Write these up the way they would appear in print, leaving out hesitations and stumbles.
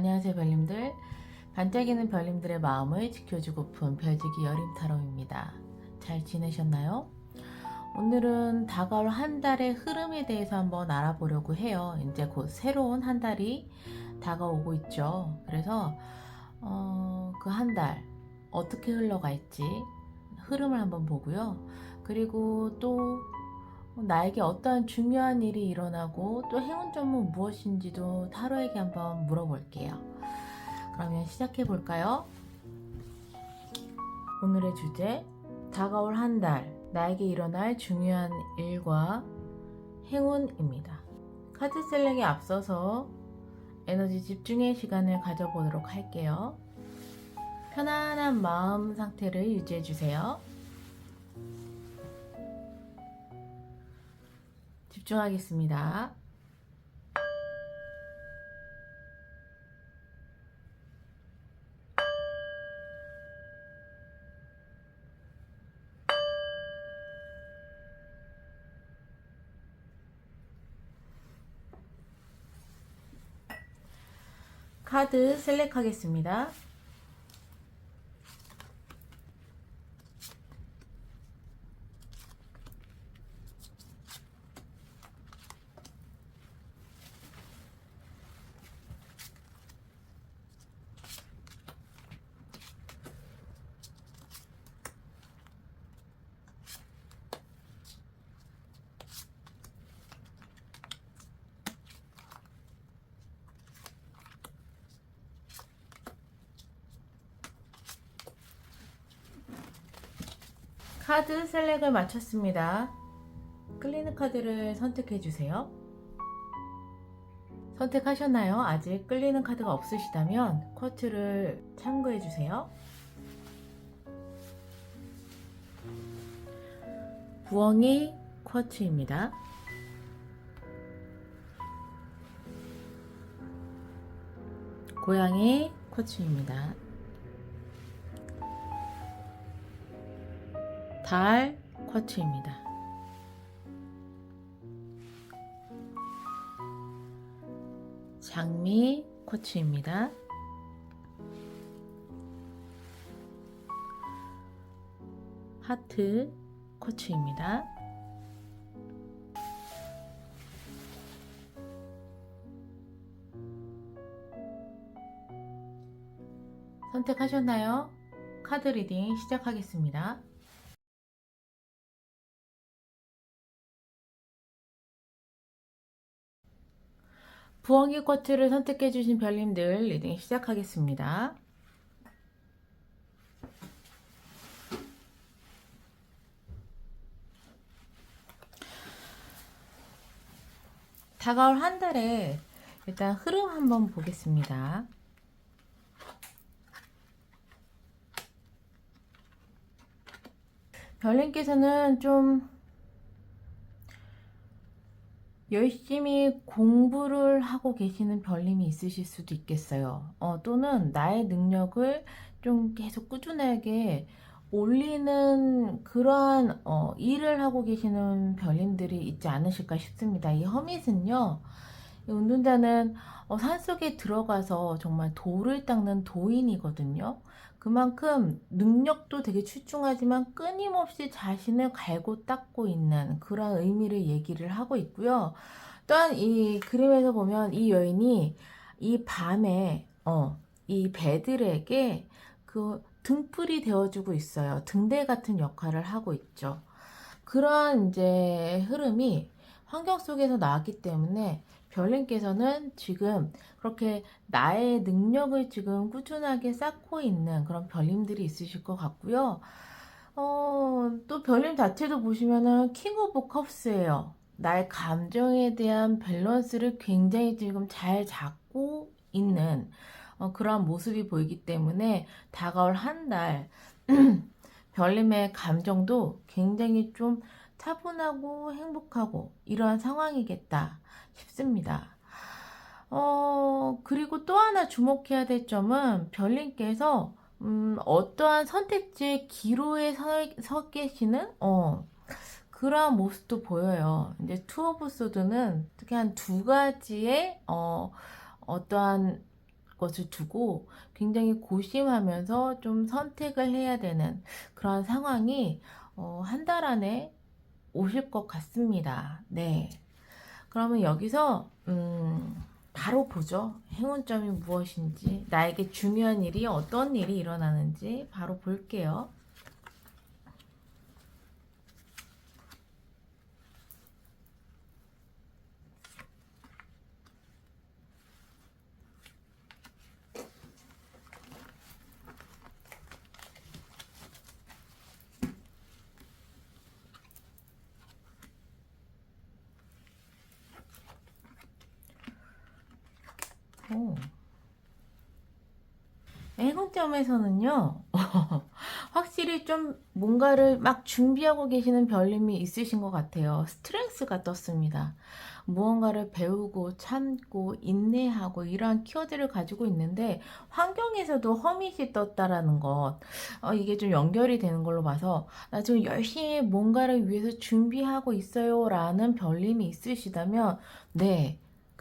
안녕하세요 별님들. 반짝이는 별님들의 마음을 지켜주고픈 별지기 여림타로입니다. 잘 지내셨나요? 오늘은 다가올 한 달의 흐름에 대해서 한번 알아보려고 해요. 이제 곧 새로운 한 달이 다가오고 있죠. 그래서 그 한 달 어떻게 흘러갈지 흐름을 한번 보고요. 그리고 또 나에게 어떠한 중요한 일이 일어나고 또 행운점은 무엇인지도 타로에게 한번 물어볼게요. 그러면 시작해 볼까요? 오늘의 주제, 다가올 한 달 나에게 일어날 중요한 일과 행운입니다. 카드 셀렉에 앞서서 에너지 집중의 시간을 가져보도록 할게요. 편안한 마음 상태를 유지해 주세요. 집중하겠습니다. 카드 셀렉하겠습니다. 카드 셀렉을 마쳤습니다. 끌리는 카드를 선택해 주세요. 선택하셨나요? 아직 끌리는 카드가 없으시다면 쿼트를 참고해 주세요. 부엉이 쿼트입니다. 고양이 쿼트입니다. 달 쿼트입니다. 장미 쿼트입니다. 하트 쿼트입니다. 선택하셨나요? 카드 리딩 시작하겠습니다. 부엉이 쿼트를 선택해주신 별님들 리딩 시작하겠습니다. 다가올 한 달에 일단 흐름 한번 보겠습니다. 별님께서는 좀 열심히 공부를 하고 계시는 별님이 있으실 수도 있겠어요. 또는 나의 능력을 좀 계속 꾸준하게 올리는 그러한 일을 하고 계시는 별님들이 있지 않으실까 싶습니다. 이 허밋은요, 이 운둔자는 산속에 들어가서 정말 돌을 닦는 도인이거든요. 그만큼 능력도 되게 출중하지만 끊임없이 자신을 갈고 닦고 있는 그런 의미를 얘기를 하고 있고요. 또한 이 그림에서 보면 이 여인이 이 밤에 이 배들에게 그 등불이 되어주고 있어요. 등대 같은 역할을 하고 있죠. 그런 이제 흐름이 환경 속에서 나왔기 때문에 별님께서는 지금 그렇게 나의 능력을 지금 꾸준하게 쌓고 있는 그런 별님들이 있으실 것 같고요. 또 별님 자체도 보시면은 킹 오브 컵스예요. 나의 감정에 대한 밸런스를 굉장히 지금 잘 잡고 있는 그런 모습이 보이기 때문에 다가올 한 달 별님의 감정도 굉장히 좀 차분하고 행복하고 이러한 상황이겠다 싶습니다. 그리고 또 하나 주목해야 될 점은 별님께서 어떠한 선택지의 기로에 서 계시는 그러한 모습도 보여요. 이제 투 오브 소드는 특히 한 두 가지의 어떠한 것을 두고 굉장히 고심하면서 좀 선택을 해야 되는 그런 상황이 한 달 안에 오실 것 같습니다. 네. 그러면 여기서 바로 보죠. 행운점이 무엇인지, 나에게 중요한 일이 어떤 일이 일어나는지 바로 볼게요. 오. 행운점에서는요, 확실히 좀 뭔가를 막 준비하고 계시는 별님이 있으신 것 같아요. 스트렝스가 떴습니다. 무언가를 배우고 참고 인내하고 이러한 키워드를 가지고 있는데 환경에서도 허밋이 떴다라는 것, 이게 좀 연결이 되는 걸로 봐서 나 지금 열심히 뭔가를 위해서 준비하고 있어요 라는 별님이 있으시다면 네,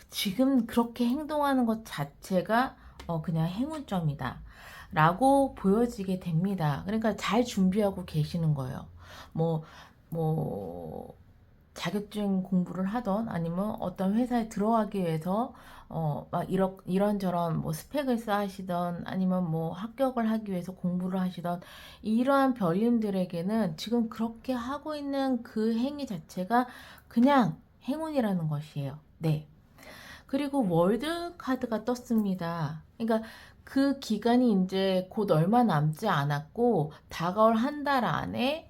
지금 그렇게 행동하는 것 자체가 그냥 행운점이다 라고 보여지게 됩니다. 그러니까 잘 준비하고 계시는 거예요. 뭐, 뭐, 자격증 공부를 하던 아니면 어떤 회사에 들어가기 위해서 막 이런저런 뭐 스펙을 쌓으시던 아니면 뭐 합격을 하기 위해서 공부를 하시던 이러한 별님들에게는 지금 그렇게 하고 있는 그 행위 자체가 그냥 행운이라는 것이에요. 네. 그리고 월드 카드가 떴습니다. 그러니까 그 기간이 이제 곧 얼마 남지 않았고 다가올 한 달 안에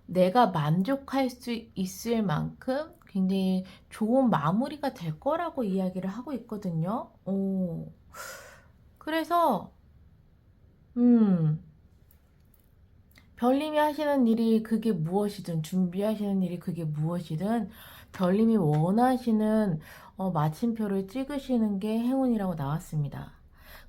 내가 만족할 수 있을 만큼 굉장히 좋은 마무리가 될 거라고 이야기를 하고 있거든요. 그래서 별님이 하시는 일이 그게 무엇이든 준비하시는 일이 그게 무엇이든 별님이 원하시는 마침표를 찍으시는 게 행운이라고 나왔습니다.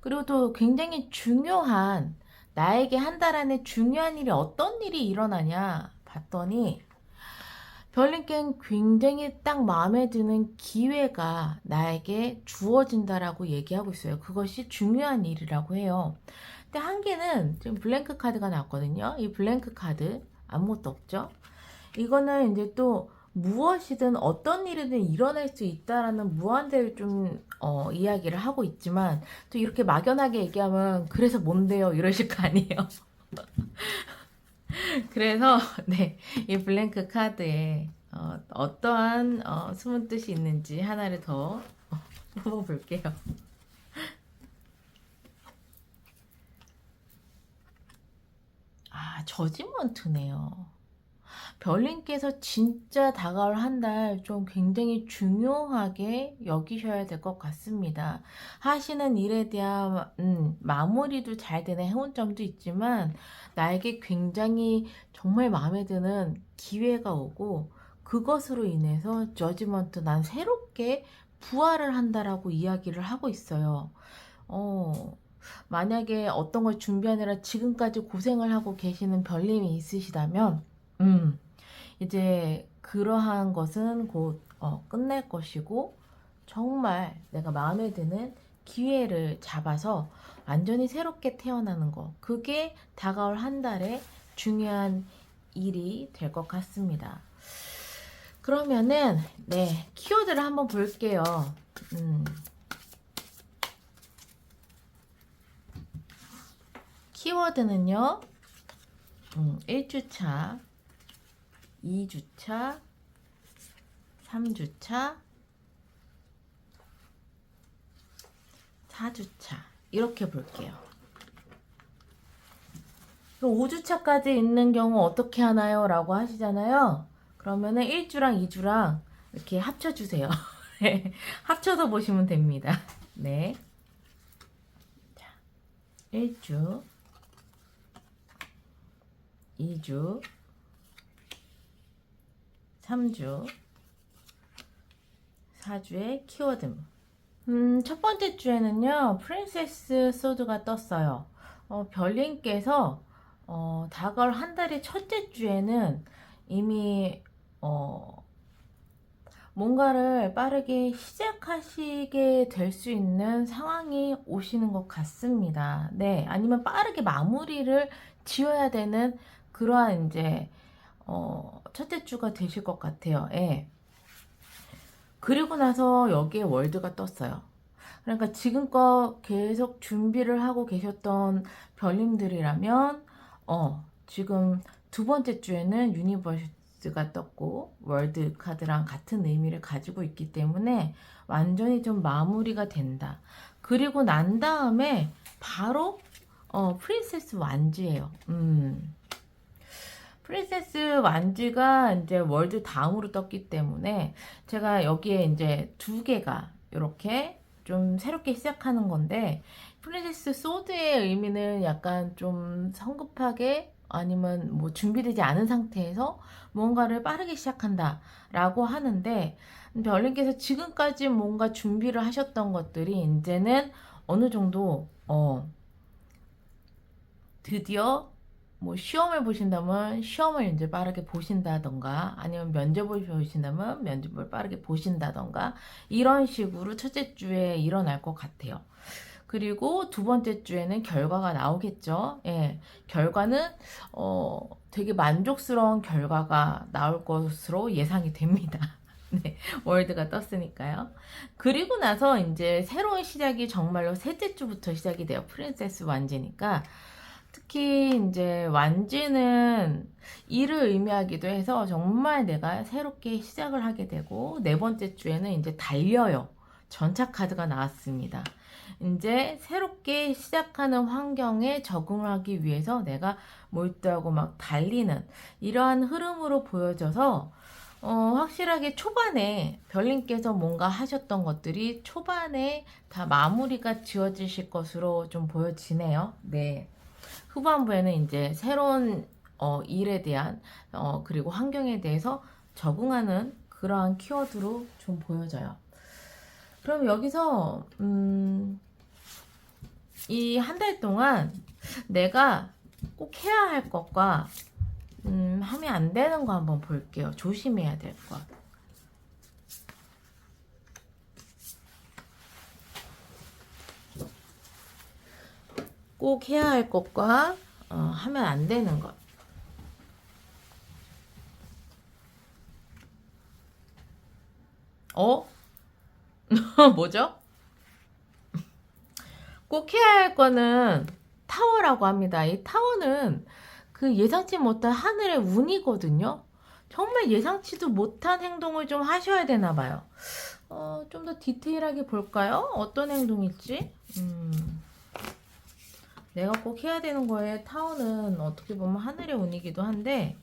그리고 또 굉장히 중요한 나에게 한 달 안에 중요한 일이 어떤 일이 일어나냐 봤더니 별님께는 굉장히 딱 마음에 드는 기회가 나에게 주어진다라고 얘기하고 있어요. 그것이 중요한 일이라고 해요. 근데 한 개는 지금 블랭크 카드가 나왔거든요. 이 블랭크 카드 아무것도 없죠. 이거는 이제 또 무엇이든 어떤 일이든 일어날 수 있다라는 무한대를 좀 이야기를 하고 있지만 또 이렇게 막연하게 얘기하면 그래서 뭔데요 이러실 거 아니에요. 그래서 네, 이 블랭크 카드에 어떠한 숨은 뜻이 있는지 하나를 더 뽑아볼게요. 아, 저지먼트네요. 별님께서 진짜 다가올 한 달 좀 굉장히 중요하게 여기셔야 될 것 같습니다. 하시는 일에 대한 마무리도 잘 되는 행운점도 있지만 나에게 굉장히 정말 마음에 드는 기회가 오고 그것으로 인해서 저지먼트 난 새롭게 부활을 한다라고 이야기를 하고 있어요. 만약에 어떤 걸 준비하느라 지금까지 고생을 하고 계시는 별님이 있으시다면 이제 그러한 것은 곧 끝날 것이고 정말 내가 마음에 드는 기회를 잡아서 완전히 새롭게 태어나는 거 그게 다가올 한 달에 중요한 일이 될 것 같습니다. 그러면은 네 키워드를 한번 볼게요. 키워드는요 1주차 2주차, 3주차, 4주차 이렇게 볼게요. 5주차까지 있는 경우 어떻게 하나요? 라고 하시잖아요. 그러면은 1주랑 2주랑 이렇게 합쳐주세요. 합쳐서 보시면 됩니다. 네. 자, 1주, 2주, 3주, 4주의 키워드. 첫 번째 주에는요, 프린세스 소드가 떴어요. 별님께서, 다가올 한 달의 첫째 주에는 이미, 뭔가를 빠르게 시작하시게 될 수 있는 상황이 오시는 것 같습니다. 네, 아니면 빠르게 마무리를 지어야 되는 그러한 이제 첫째 주가 되실 것 같아요. 예. 그리고 나서 여기에 월드가 떴어요. 그러니까 지금껏 계속 준비를 하고 계셨던 별님들이라면 지금 두 번째 주에는 유니버스가 떴고 월드 카드랑 같은 의미를 가지고 있기 때문에 완전히 좀 마무리가 된다. 그리고 난 다음에 바로 프린세스 완지예요. 프린세스 완지가 이제 월드 다음으로 떴기 때문에 제가 여기에 이제 두 개가 이렇게 좀 새롭게 시작하는 건데, 프린세스 소드의 의미는 약간 좀 성급하게 아니면 뭐 준비되지 않은 상태에서 뭔가를 빠르게 시작한다 라고 하는데, 별님께서 지금까지 뭔가 준비를 하셨던 것들이 이제는 어느 정도 드디어 뭐 시험을 보신다면 시험을 이제 빠르게 보신다던가, 아니면 면접을 보신다면 면접을 빠르게 보신다던가, 이런 식으로 첫째 주에 일어날 것 같아요. 그리고 두 번째 주에는 결과가 나오겠죠. 예, 결과는 되게 만족스러운 결과가 나올 것으로 예상이 됩니다. 네, 월드가 떴으니까요. 그리고 나서 이제 새로운 시작이 정말로 셋째 주부터 시작이 돼요. 프린세스 완지니까. 특히 이제 완지는 일을 의미하기도 해서 정말 내가 새롭게 시작을 하게 되고, 네 번째 주에는 이제 달려요. 전차 카드가 나왔습니다. 이제 새롭게 시작하는 환경에 적응하기 위해서 내가 몰두하고 막 달리는 이러한 흐름으로 보여져서 확실하게 초반에 별님께서 뭔가 하셨던 것들이 초반에 다 마무리가 지어지실 것으로 좀 보여지네요. 네. 후반부에는 이제 새로운 일에 대한 그리고 환경에 대해서 적응하는 그러한 키워드로 좀 보여져요. 그럼 여기서 이 한 달 동안 내가 꼭 해야 할 것과 하면 안 되는 거 한번 볼게요. 조심해야 될 것. 꼭 해야 할 것과 하면 안 되는 것. 뭐죠? 꼭 해야 할 거는 타워라고 합니다. 이 타워는 그 예상치 못한 하늘의 운이거든요. 정말 예상치도 못한 행동을 좀 하셔야 되나 봐요. 좀 더 디테일하게 볼까요? 어떤 행동일지? 내가 꼭 해야 되는 거에 타워는 어떻게 보면 하늘의 운이기도 한데,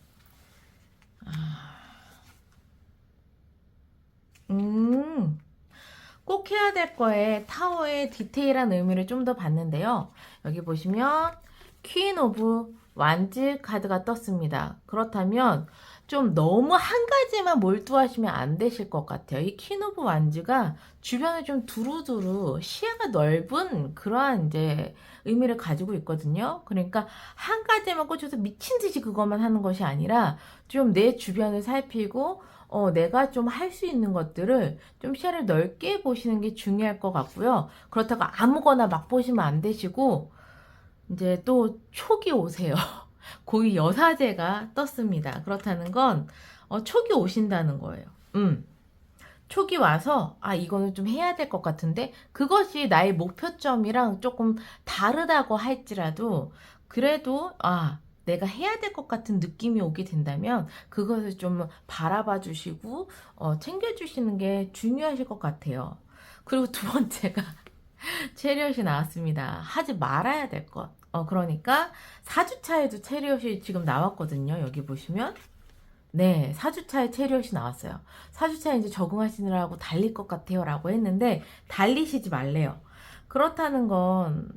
꼭 해야 될 거에 타워의 디테일한 의미를 좀 더 봤는데요. 여기 보시면 퀸 오브 완즈 카드가 떴습니다. 그렇다면 좀 너무 한 가지만 몰두하시면 안 되실 것 같아요. 이 퀸 오브 완즈가 주변을 좀 두루두루 시야가 넓은 그러한 이제 의미를 가지고 있거든요. 그러니까 한 가지만 꽂혀서 미친 듯이 그것만 하는 것이 아니라 좀 내 주변을 살피고 내가 좀 할 수 있는 것들을 좀 시야를 넓게 보시는 게 중요할 것 같고요. 그렇다고 아무거나 막 보시면 안 되시고, 이제 또 촉이 오세요. 고위 여사제가 떴습니다. 그렇다는 건 촉이 오신다는 거예요. 촉이 와서 이거는 좀 해야 될 것 같은데, 그것이 나의 목표점이랑 조금 다르다고 할지라도 그래도 내가 해야 될 것 같은 느낌이 오게 된다면 그것을 좀 바라봐 주시고 챙겨주시는 게 중요하실 것 같아요. 그리고 두 번째가 체리엇이 나왔습니다. 하지 말아야 될 것. 그러니까 4주차에도 체리엇이 지금 나왔거든요. 여기 보시면. 네, 4주차에 체리엇이 나왔어요. 4주차에 이제 적응하시느라고 달릴 것 같아요 라고 했는데, 달리시지 말래요. 그렇다는 건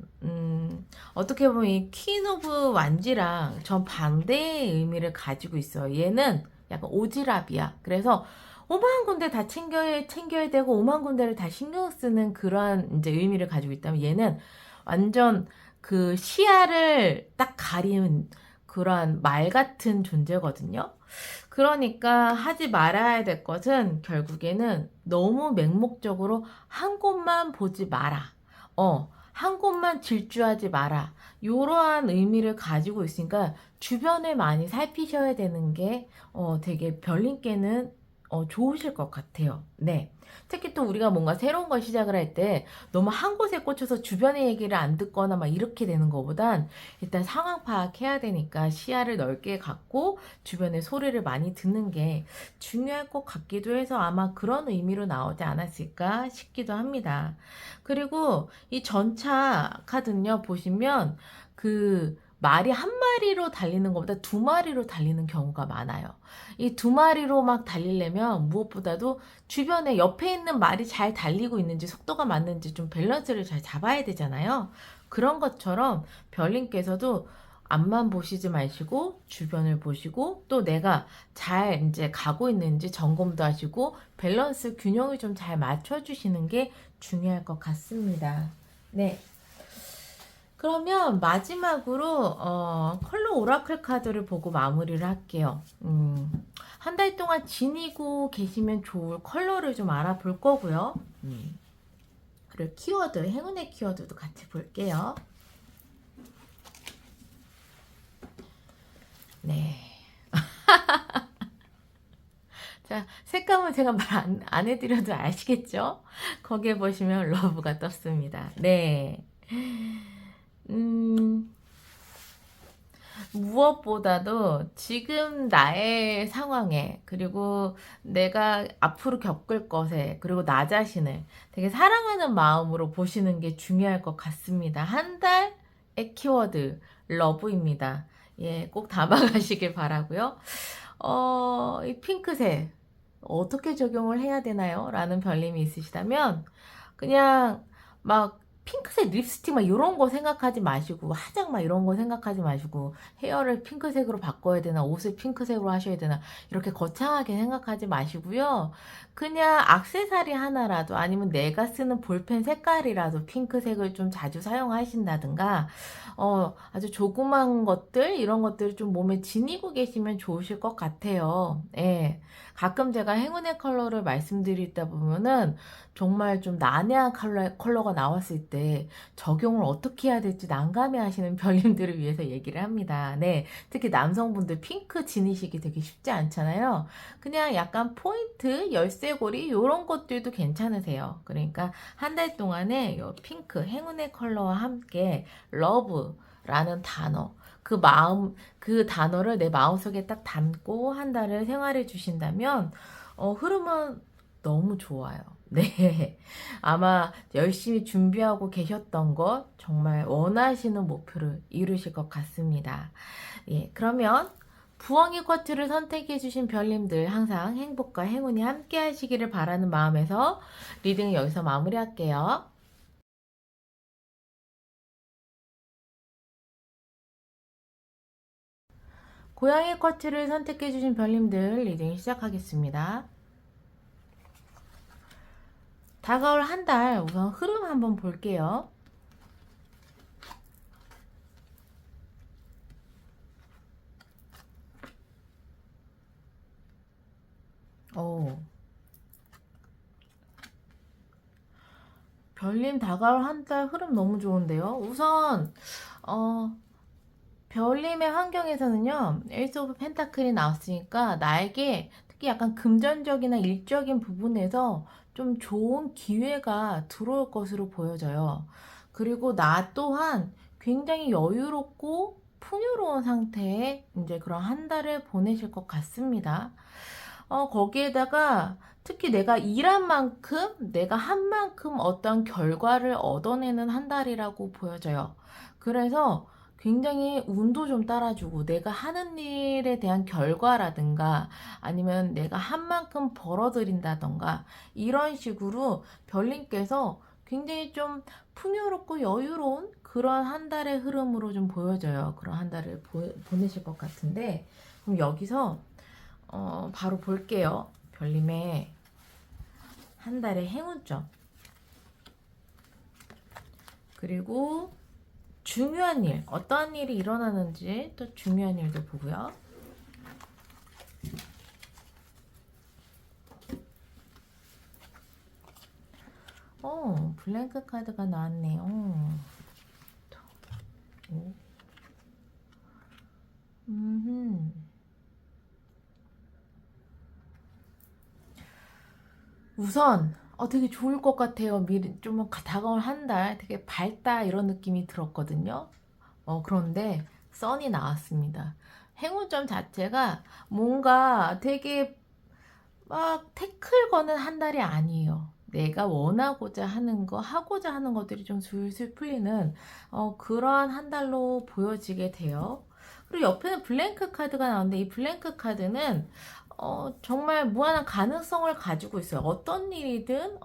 어떻게 보면 이 퀸 오브 완지랑 전 반대의 의미를 가지고 있어요. 얘는 약간 오지랖이야. 그래서 오만 군데 다 챙겨야 되고 오만 군데를 다 신경 쓰는 그러한 이제 의미를 가지고 있다면, 얘는 완전 그 시야를 딱 가리는 그러한 말 같은 존재거든요. 그러니까 하지 말아야 될 것은 결국에는 너무 맹목적으로 한 곳만 보지 마라. 한 곳만 질주하지 마라. 이러한 의미를 가지고 있으니까 주변을 많이 살피셔야 되는 게 되게 별님께는 좋으실 것 같아요. 네. 특히 또 우리가 뭔가 새로운 걸 시작을 할 때 너무 한 곳에 꽂혀서 주변의 얘기를 안 듣거나 막 이렇게 되는 것보단 일단 상황 파악해야 되니까 시야를 넓게 갖고 주변의 소리를 많이 듣는 게 중요할 것 같기도 해서 아마 그런 의미로 나오지 않았을까 싶기도 합니다. 그리고 이 전차 카드는요, 보시면 그 말이 한 마리로 달리는 것보다 두 마리로 달리는 경우가 많아요. 이 두 마리로 막 달리려면 무엇보다도 주변에 옆에 있는 말이 잘 달리고 있는지 속도가 맞는지 좀 밸런스를 잘 잡아야 되잖아요. 그런 것처럼 별님께서도 앞만 보시지 마시고 주변을 보시고 또 내가 잘 이제 가고 있는지 점검도 하시고 밸런스 균형을 좀 잘 맞춰주시는 게 중요할 것 같습니다. 네. 그러면 마지막으로 컬러 오라클 카드를 보고 마무리를 할게요. 한 달 동안 지니고 계시면 좋을 컬러를 좀 알아볼 거고요. 그리고 키워드, 행운의 키워드도 같이 볼게요. 네. 자, 색감은 제가 말 안 해드려도 아시겠죠? 거기에 보시면 러브가 떴습니다. 네. 무엇보다도 지금 나의 상황에, 그리고 내가 앞으로 겪을 것에, 그리고 나 자신을 되게 사랑하는 마음으로 보시는 게 중요할 것 같습니다. 한 달의 키워드, 러브입니다. 예, 꼭 담아가시길 바라고요. 이 핑크색, 어떻게 적용을 해야 되나요? 라는 별님이 있으시다면, 그냥 막 핑크색 립스틱 막 이런 거 생각하지 마시고 화장 막 이런 거 생각하지 마시고 헤어를 핑크색으로 바꿔야 되나 옷을 핑크색으로 하셔야 되나 이렇게 거창하게 생각하지 마시고요. 그냥 액세서리 하나라도 아니면 내가 쓰는 볼펜 색깔이라도 핑크색을 좀 자주 사용하신다든가 아주 조그만 것들 이런 것들을 좀 몸에 지니고 계시면 좋으실 것 같아요. 예. 가끔 제가 행운의 컬러를 말씀드리다 보면은 정말 좀 난해한 컬러가 나왔을 때 적용을 어떻게 해야 될지 난감해 하시는 별님들을 위해서 얘기를 합니다. 네. 특히 남성분들 핑크 지니시기 되게 쉽지 않잖아요. 그냥 약간 포인트, 열쇠고리 이런 것들도 괜찮으세요. 그러니까 한 달 동안에 요 핑크 행운의 컬러와 함께 러브라는 단어 그 마음, 그 단어를 내 마음속에 딱 담고 한 달을 생활해 주신다면, 흐름은 너무 좋아요. 네. 아마 열심히 준비하고 계셨던 것, 정말 원하시는 목표를 이루실 것 같습니다. 예, 그러면 부엉이 쿼트를 선택해주신 별님들 항상 행복과 행운이 함께 하시기를 바라는 마음에서 리딩을 여기서 마무리할게요. 고양이 쿼트를 선택해주신 별님들 리딩 시작하겠습니다. 다가올 한 달 우선 흐름 한번 볼게요. 오. 별님 다가올 한 달 흐름 너무 좋은데요. 우선 별님의 환경에서는요, 에이스 오브 펜타클이 나왔으니까 나에게 특히 약간 금전적이나 일적인 부분에서 좀 좋은 기회가 들어올 것으로 보여져요. 그리고 나 또한 굉장히 여유롭고 풍요로운 상태의 이제 그런 한 달을 보내실 것 같습니다. 거기에다가 특히 내가 일한 만큼, 내가 한 만큼 어떤 결과를 얻어내는 한 달이라고 보여져요. 그래서 굉장히 운도 좀 따라주고 내가 하는 일에 대한 결과라든가 아니면 내가 한 만큼 벌어들인다던가 이런 식으로 별님께서 굉장히 좀 풍요롭고 여유로운 그런 한 달의 흐름으로 좀 보여져요. 그런 한 달을 보내실 것 같은데 그럼 여기서 바로 볼게요. 별님의 한 달의 행운점. 그리고 중요한 일, 어떠한 일이 일어나는지 또 중요한 일도 보고요. 블랭크 카드가 나왔네요. 오. 음흠. 우선 되게 좋을 것 같아요. 미리 좀 다가올 한 달 되게 밝다 이런 느낌이 들었거든요. 그런데 선이 나왔습니다. 행운점 자체가 뭔가 되게 막 태클 거는 한 달이 아니에요. 내가 원하고자 하는 거, 하고자 하는 것들이 좀 술술 풀리는 그러한 한 달로 보여지게 돼요. 그리고 옆에는 블랭크 카드가 나오는데 이 블랭크 카드는 정말 무한한 가능성을 가지고 있어요. 어떤 일이든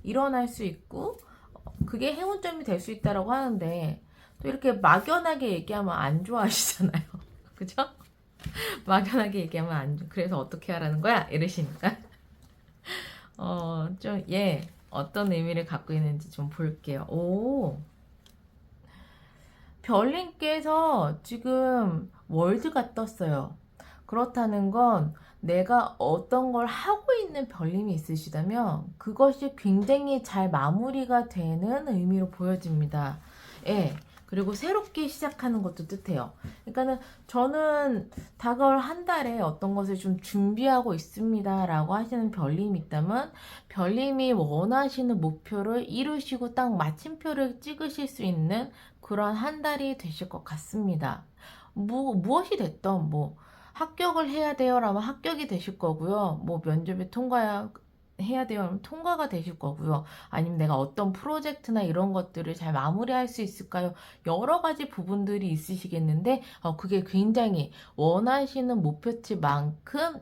일어날 수 있고 그게 행운점이 될 수 있다라고 하는데 또 이렇게 막연하게 얘기하면 안 좋아하시잖아요. 그죠? 막연하게 얘기하면 안 좋아. 그래서 어떻게 하라는 거야? 이러시니까 좀 어떤 의미를 갖고 있는지 좀 볼게요. 오, 별님께서 지금 월드가 떴어요. 그렇다는 건 내가 어떤 걸 하고 있는 별님이 있으시다면 그것이 굉장히 잘 마무리가 되는 의미로 보여집니다. 예. 그리고 새롭게 시작하는 것도 뜻해요. 그러니까는 저는 다가올 한 달에 어떤 것을 좀 준비하고 있습니다 라고 하시는 별님이 있다면 별님이 원하시는 목표를 이루시고 딱 마침표를 찍으실 수 있는 그런 한 달이 되실 것 같습니다. 무엇이 됐던 합격을 해야 돼요 라면 합격이 되실 거고요. 면접에 해야 돼요 라면 통과가 되실 거고요. 아니면 내가 어떤 프로젝트나 이런 것들을 잘 마무리할 수 있을까요? 여러 가지 부분들이 있으시겠는데 그게 굉장히 원하시는 목표치만큼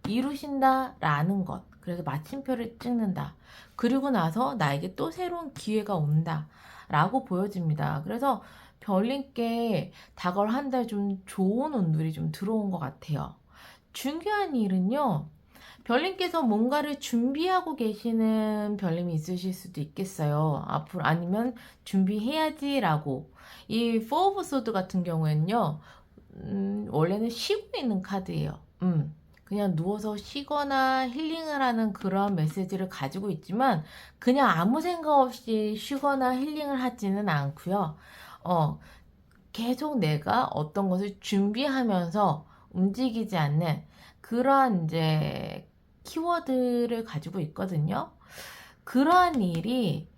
이루신다라는 것. 그래서 마침표를 찍는다. 그리고 나서 나에게 또 새로운 기회가 온다. 라고 보여집니다. 그래서 별님께 다가올 한 달 좀 좋은 운들이 좀 들어온 것 같아요. 중요한 일은요. 별님께서 뭔가를 준비하고 계시는 별님이 있으실 수도 있겠어요. 앞으로 아니면 준비해야지라고. 이 Four of Swords 같은 경우에는요. 원래는 쉬고 있는 카드예요. 그냥 누워서 쉬거나 힐링을 하는 그런 메시지를 가지고 있지만 그냥 아무 생각 없이 쉬거나 힐링을 하지는 않고요. 계속 내가 어떤 것을 준비하면서 움직이지 않는 그러한 이제 키워드를 가지고 있거든요. 그러한 일이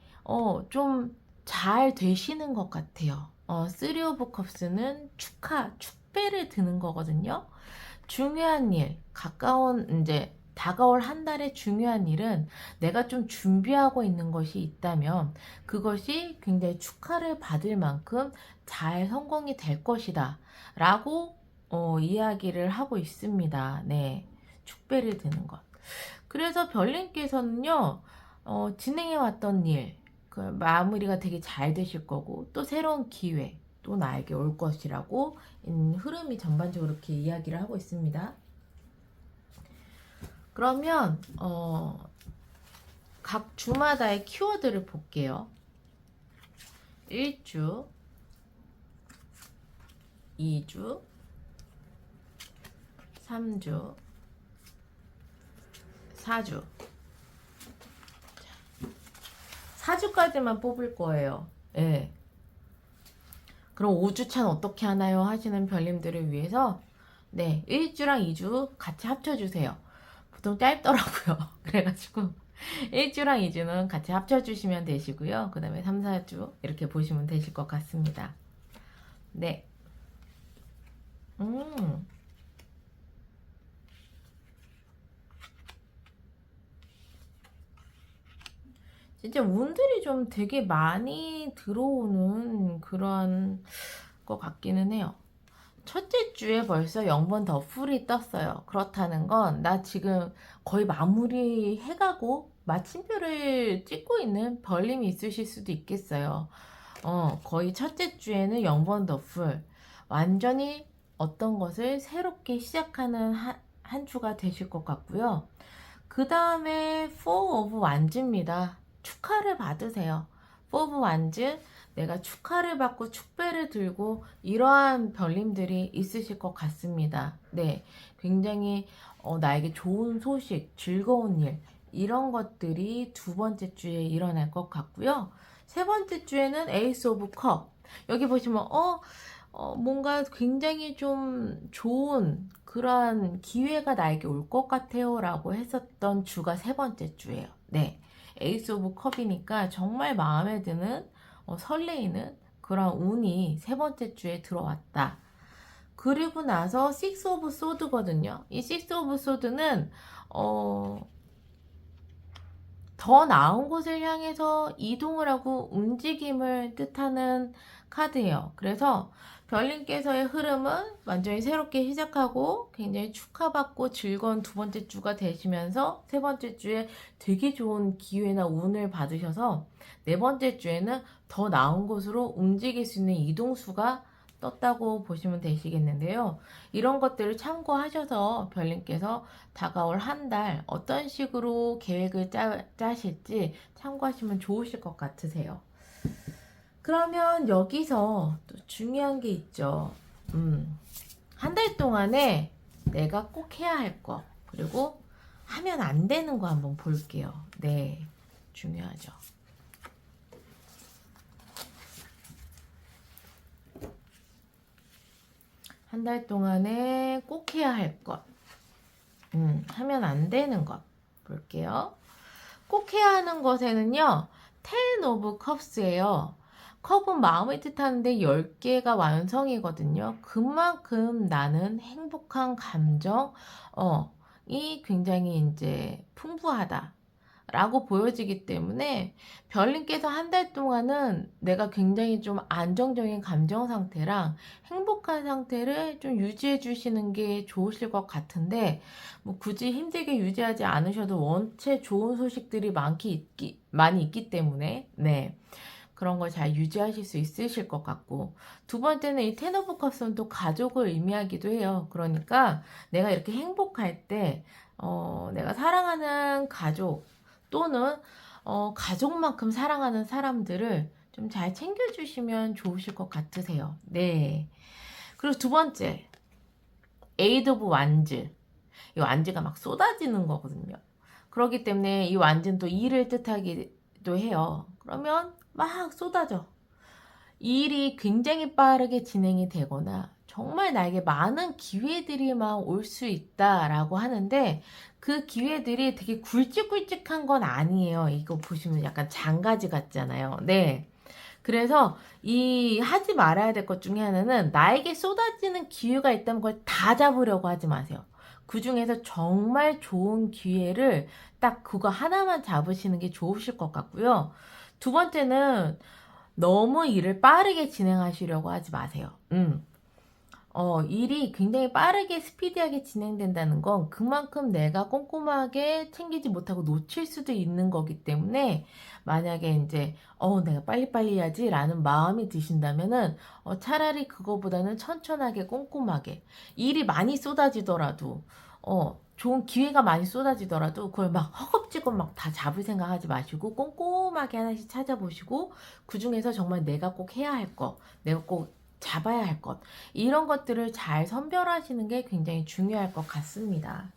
좀 잘 되시는 것 같아요. 쓰리 오브 컵스는 축배를 드는 거거든요. 중요한 일, 이제 다가올 한 달의 중요한 일은 내가 좀 준비하고 있는 것이 있다면 그것이 굉장히 축하를 받을 만큼 잘 성공이 될 것이다 라고 이야기를 하고 있습니다. 네, 축배를 드는 것. 그래서 별님께서는요, 진행해왔던 일, 그 마무리가 되게 잘 되실 거고, 또 새로운 기회, 또 나에게 올 것이라고 흐름이 전반적으로 이렇게 이야기를 하고 있습니다. 그러면 각 주마다의 키워드를 볼게요. 1주, 2주, 3주, 4주. 4주까지만 뽑을 거예요. 예. 그럼 5주차는 어떻게 하나요? 하시는 별님들을 위해서 1주랑 2주 같이 합쳐주세요. 보통 짧더라고요. 그래가지고 1주랑 2주는 같이 합쳐주시면 되시고요. 그 다음에 3, 4주 이렇게 보시면 되실 것 같습니다. 네. 진짜 운들이 좀 되게 많이 들어오는 그런 것 같기는 해요. 첫째 주에 벌써 0번 더 풀이 떴어요. 그렇다는 건 나 지금 거의 마무리 해가고 마침표를 찍고 있는 별님이 있으실 수도 있겠어요. 거의 첫째 주에는 0번 더 풀. 완전히 어떤 것을 새롭게 시작하는 한 주가 되실 것 같고요. 그 다음에 Four of Wands입니다. 축하를 받으세요. Four of Wands, 내가 축하를 받고 축배를 들고 이러한 별님들이 있으실 것 같습니다. 네, 굉장히 나에게 좋은 소식, 즐거운 일, 이런 것들이 두 번째 주에 일어날 것 같고요. 세 번째 주에는 에이스 오브 컵. 여기 보시면 뭔가 굉장히 좀 좋은 그런 기회가 나에게 올 것 같아요 라고 했었던 주가 세 번째 주예요. 네, 에이스 오브 컵이니까 정말 마음에 드는 설레이는 그런 운이 세 번째 주에 들어왔다. 그리고 나서 식스 오브 소드거든요. 이 식스 오브 소드는 더 나은 곳을 향해서 이동을 하고 움직임을 뜻하는 카드예요. 그래서 별님께서의 흐름은 완전히 새롭게 시작하고 굉장히 축하받고 즐거운 두 번째 주가 되시면서 세 번째 주에 되게 좋은 기회나 운을 받으셔서 네 번째 주에는 더 나은 곳으로 움직일 수 있는 이동수가 떴다고 보시면 되시겠는데요. 이런 것들을 참고하셔서 별님께서 다가올 한 달 어떤 식으로 계획을 짜실지 참고하시면 좋으실 것 같으세요. 그러면 여기서 또 중요한 게 있죠. 한 달 동안에 내가 꼭 해야 할 거, 그리고 하면 안 되는 거 한번 볼게요. 네, 중요하죠. 한 달 동안에 꼭 해야 할 것, 하면 안 되는 것 볼게요. 꼭 해야 하는 것에는요, Ten of Cups예요. 컵은 마음을 뜻하는데 10개가 완성이거든요. 그만큼 나는 행복한 감정, 이 굉장히 이제 풍부하다. 라고 보여지기 때문에 별님께서 한 달 동안은 내가 굉장히 좀 안정적인 감정 상태랑 행복한 상태를 좀 유지해 주시는 게 좋으실 것 같은데, 뭐 굳이 힘들게 유지하지 않으셔도 원체 좋은 소식들이 많이 있기 때문에 네, 그런 걸 잘 유지하실 수 있으실 것 같고, 두 번째는 이 텐 오브 컵스는 또 가족을 의미하기도 해요. 그러니까 내가 이렇게 행복할 때 내가 사랑하는 가족 또는 가족만큼 사랑하는 사람들을 좀 잘 챙겨주시면 좋으실 것 같으세요. 네. 그리고 두 번째, 에이드 오브 완즈. 이 완즈가 막 쏟아지는 거거든요. 그렇기 때문에 이 완즈는 또 일을 뜻하기도 해요. 그러면 막 쏟아져. 이 일이 굉장히 빠르게 진행이 되거나 정말 나에게 많은 기회들이 막 올 수 있다라고 하는데, 그 기회들이 되게 굵직굵직한 건 아니에요. 이거 보시면 약간 장가지 같잖아요. 네. 그래서 이 하지 말아야 될 것 중에 하나는, 나에게 쏟아지는 기회가 있다면 그걸 다 잡으려고 하지 마세요. 그 중에서 정말 좋은 기회를 딱 그거 하나만 잡으시는 게 좋으실 것 같고요. 두 번째는 너무 일을 빠르게 진행하시려고 하지 마세요. 일이 굉장히 빠르게 스피디하게 진행된다는 건 그만큼 내가 꼼꼼하게 챙기지 못하고 놓칠 수도 있는 거기 때문에, 만약에 이제 내가 빨리빨리 해야지 라는 마음이 드신다면은 차라리 그거보다는 천천하게 꼼꼼하게, 일이 많이 쏟아지더라도 좋은 기회가 많이 쏟아지더라도 그걸 막 허겁지겁 막 다 잡을 생각하지 마시고 꼼꼼하게 하나씩 찾아보시고, 그 중에서 정말 내가 꼭 해야 할 것, 내가 꼭 잡아야 할 것, 이런 것들을 잘 선별하시는 게 굉장히 중요할 것 같습니다.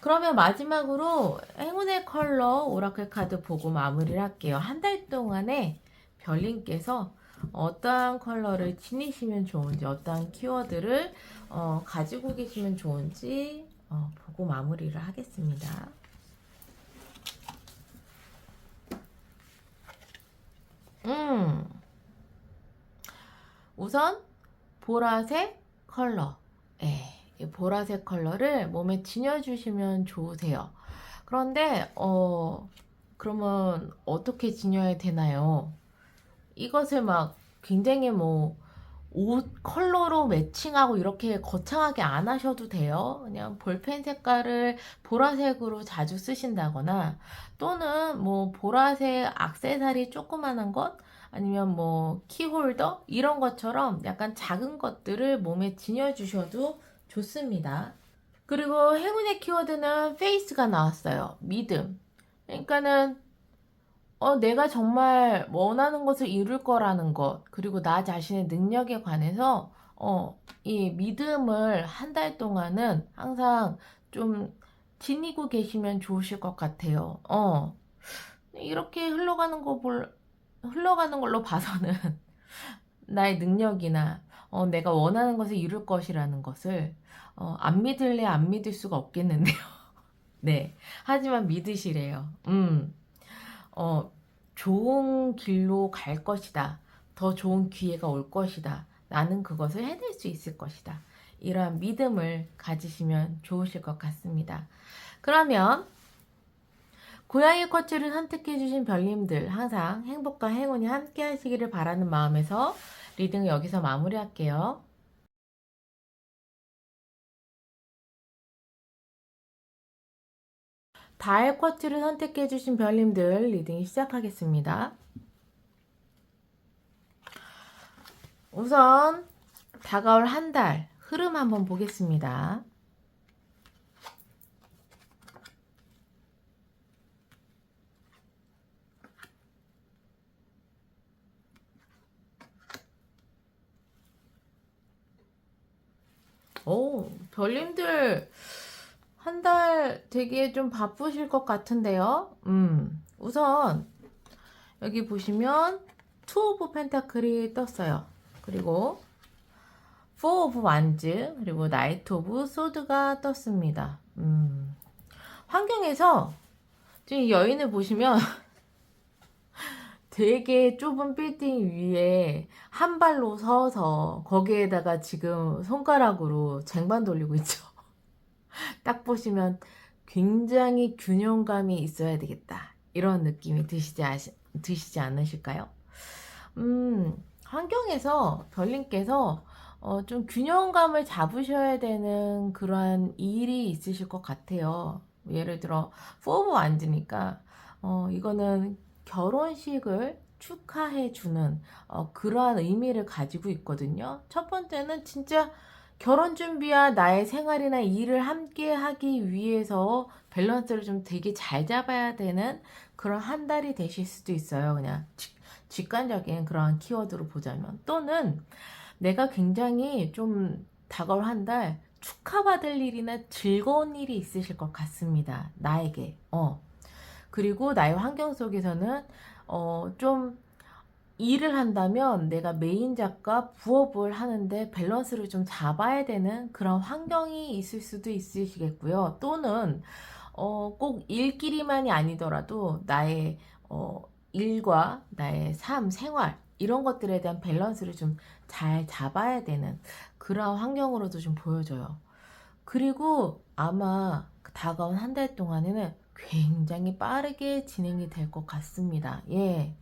그러면 마지막으로 행운의 컬러 오라클 카드 보고 마무리를 할게요. 한 달 동안에 별님께서 어떠한 컬러를 지니시면 좋은지, 어떠한 키워드를 가지고 계시면 좋은지 보고 마무리를 하겠습니다. 우선 보라색 컬러, 이 보라색 컬러를 몸에 지녀주시면 좋으세요. 그런데 그러면 어떻게 지녀야 되나요? 이것을 막 굉장히 뭐 옷 컬러로 매칭하고 이렇게 거창하게 안 하셔도 돼요. 그냥 볼펜 색깔을 보라색으로 자주 쓰신다거나, 또는 뭐 보라색 액세서리 조그만한 것, 아니면 뭐 키홀더 이런 것처럼 약간 작은 것들을 몸에 지녀주셔도 좋습니다. 그리고 행운의 키워드는 페이스가 나왔어요. 믿음. 그러니까는 내가 정말 원하는 것을 이룰 거라는 것, 그리고 나 자신의 능력에 관해서 이 믿음을 한 달 동안은 항상 좀 지니고 계시면 좋으실 것 같아요. 이렇게 흘러가는 걸로 봐서는 나의 능력이나 내가 원하는 것을 이룰 것이라는 것을 안 믿을래 안 믿을 수가 없겠는데요. 네. 하지만 믿으시래요. 어, 좋은 길로 갈 것이다. 더 좋은 기회가 올 것이다. 나는 그것을 해낼 수 있을 것이다. 이러한 믿음을 가지시면 좋으실 것 같습니다. 그러면 고양이 쿼츠를 선택해주신 별님들 항상 행복과 행운이 함께 하시기를 바라는 마음에서 리딩을 여기서 마무리할게요. 다의 쿼츠를 선택해주신 별님들 리딩 시작하겠습니다. 우선 다가올 한 달 흐름 한번 보겠습니다. 별님들 한 달 되게 좀 바쁘실 것 같은데요. 우선 여기 보시면 투 오브 펜타클이 떴어요. 그리고 포 오브 완즈 그리고 나이트 오브 소드가 떴습니다. 환경에서 지금 여인을 보시면 되게 좁은 빌딩 위에 한 발로 서서 거기에다가 지금 손가락으로 쟁반 돌리고 있죠. 딱 보시면 굉장히 균형감이 있어야 되겠다. 이런 느낌이 드시지 않으실까요? 환경에서 별님께서 좀 균형감을 잡으셔야 되는 그러한 일이 있으실 것 같아요. 예를 들어 포브 앉으니까 이거는 결혼식을 축하해주는 그러한 의미를 가지고 있거든요. 첫 번째는 진짜 결혼 준비와 나의 생활이나 일을 함께 하기 위해서 밸런스를 좀 되게 잘 잡아야 되는 그런 한 달이 되실 수도 있어요. 그냥 직관적인 그런 키워드로 보자면. 또는 내가 굉장히 좀 다가올 한 달 축하받을 일이나 즐거운 일이 있으실 것 같습니다. 나에게. 그리고 나의 환경 속에서는 좀 일을 한다면 내가 메인 작가 부업을 하는데 밸런스를 좀 잡아야 되는 그런 환경이 있을 수도 있으시겠고요. 또는 꼭 일끼리만이 아니더라도 나의 일과 나의 삶, 생활 이런 것들에 대한 밸런스를 좀 잘 잡아야 되는 그런 환경으로도 좀 보여져요. 그리고 아마 다가온 한 달 동안에는 굉장히 빠르게 진행이 될 것 같습니다. 예.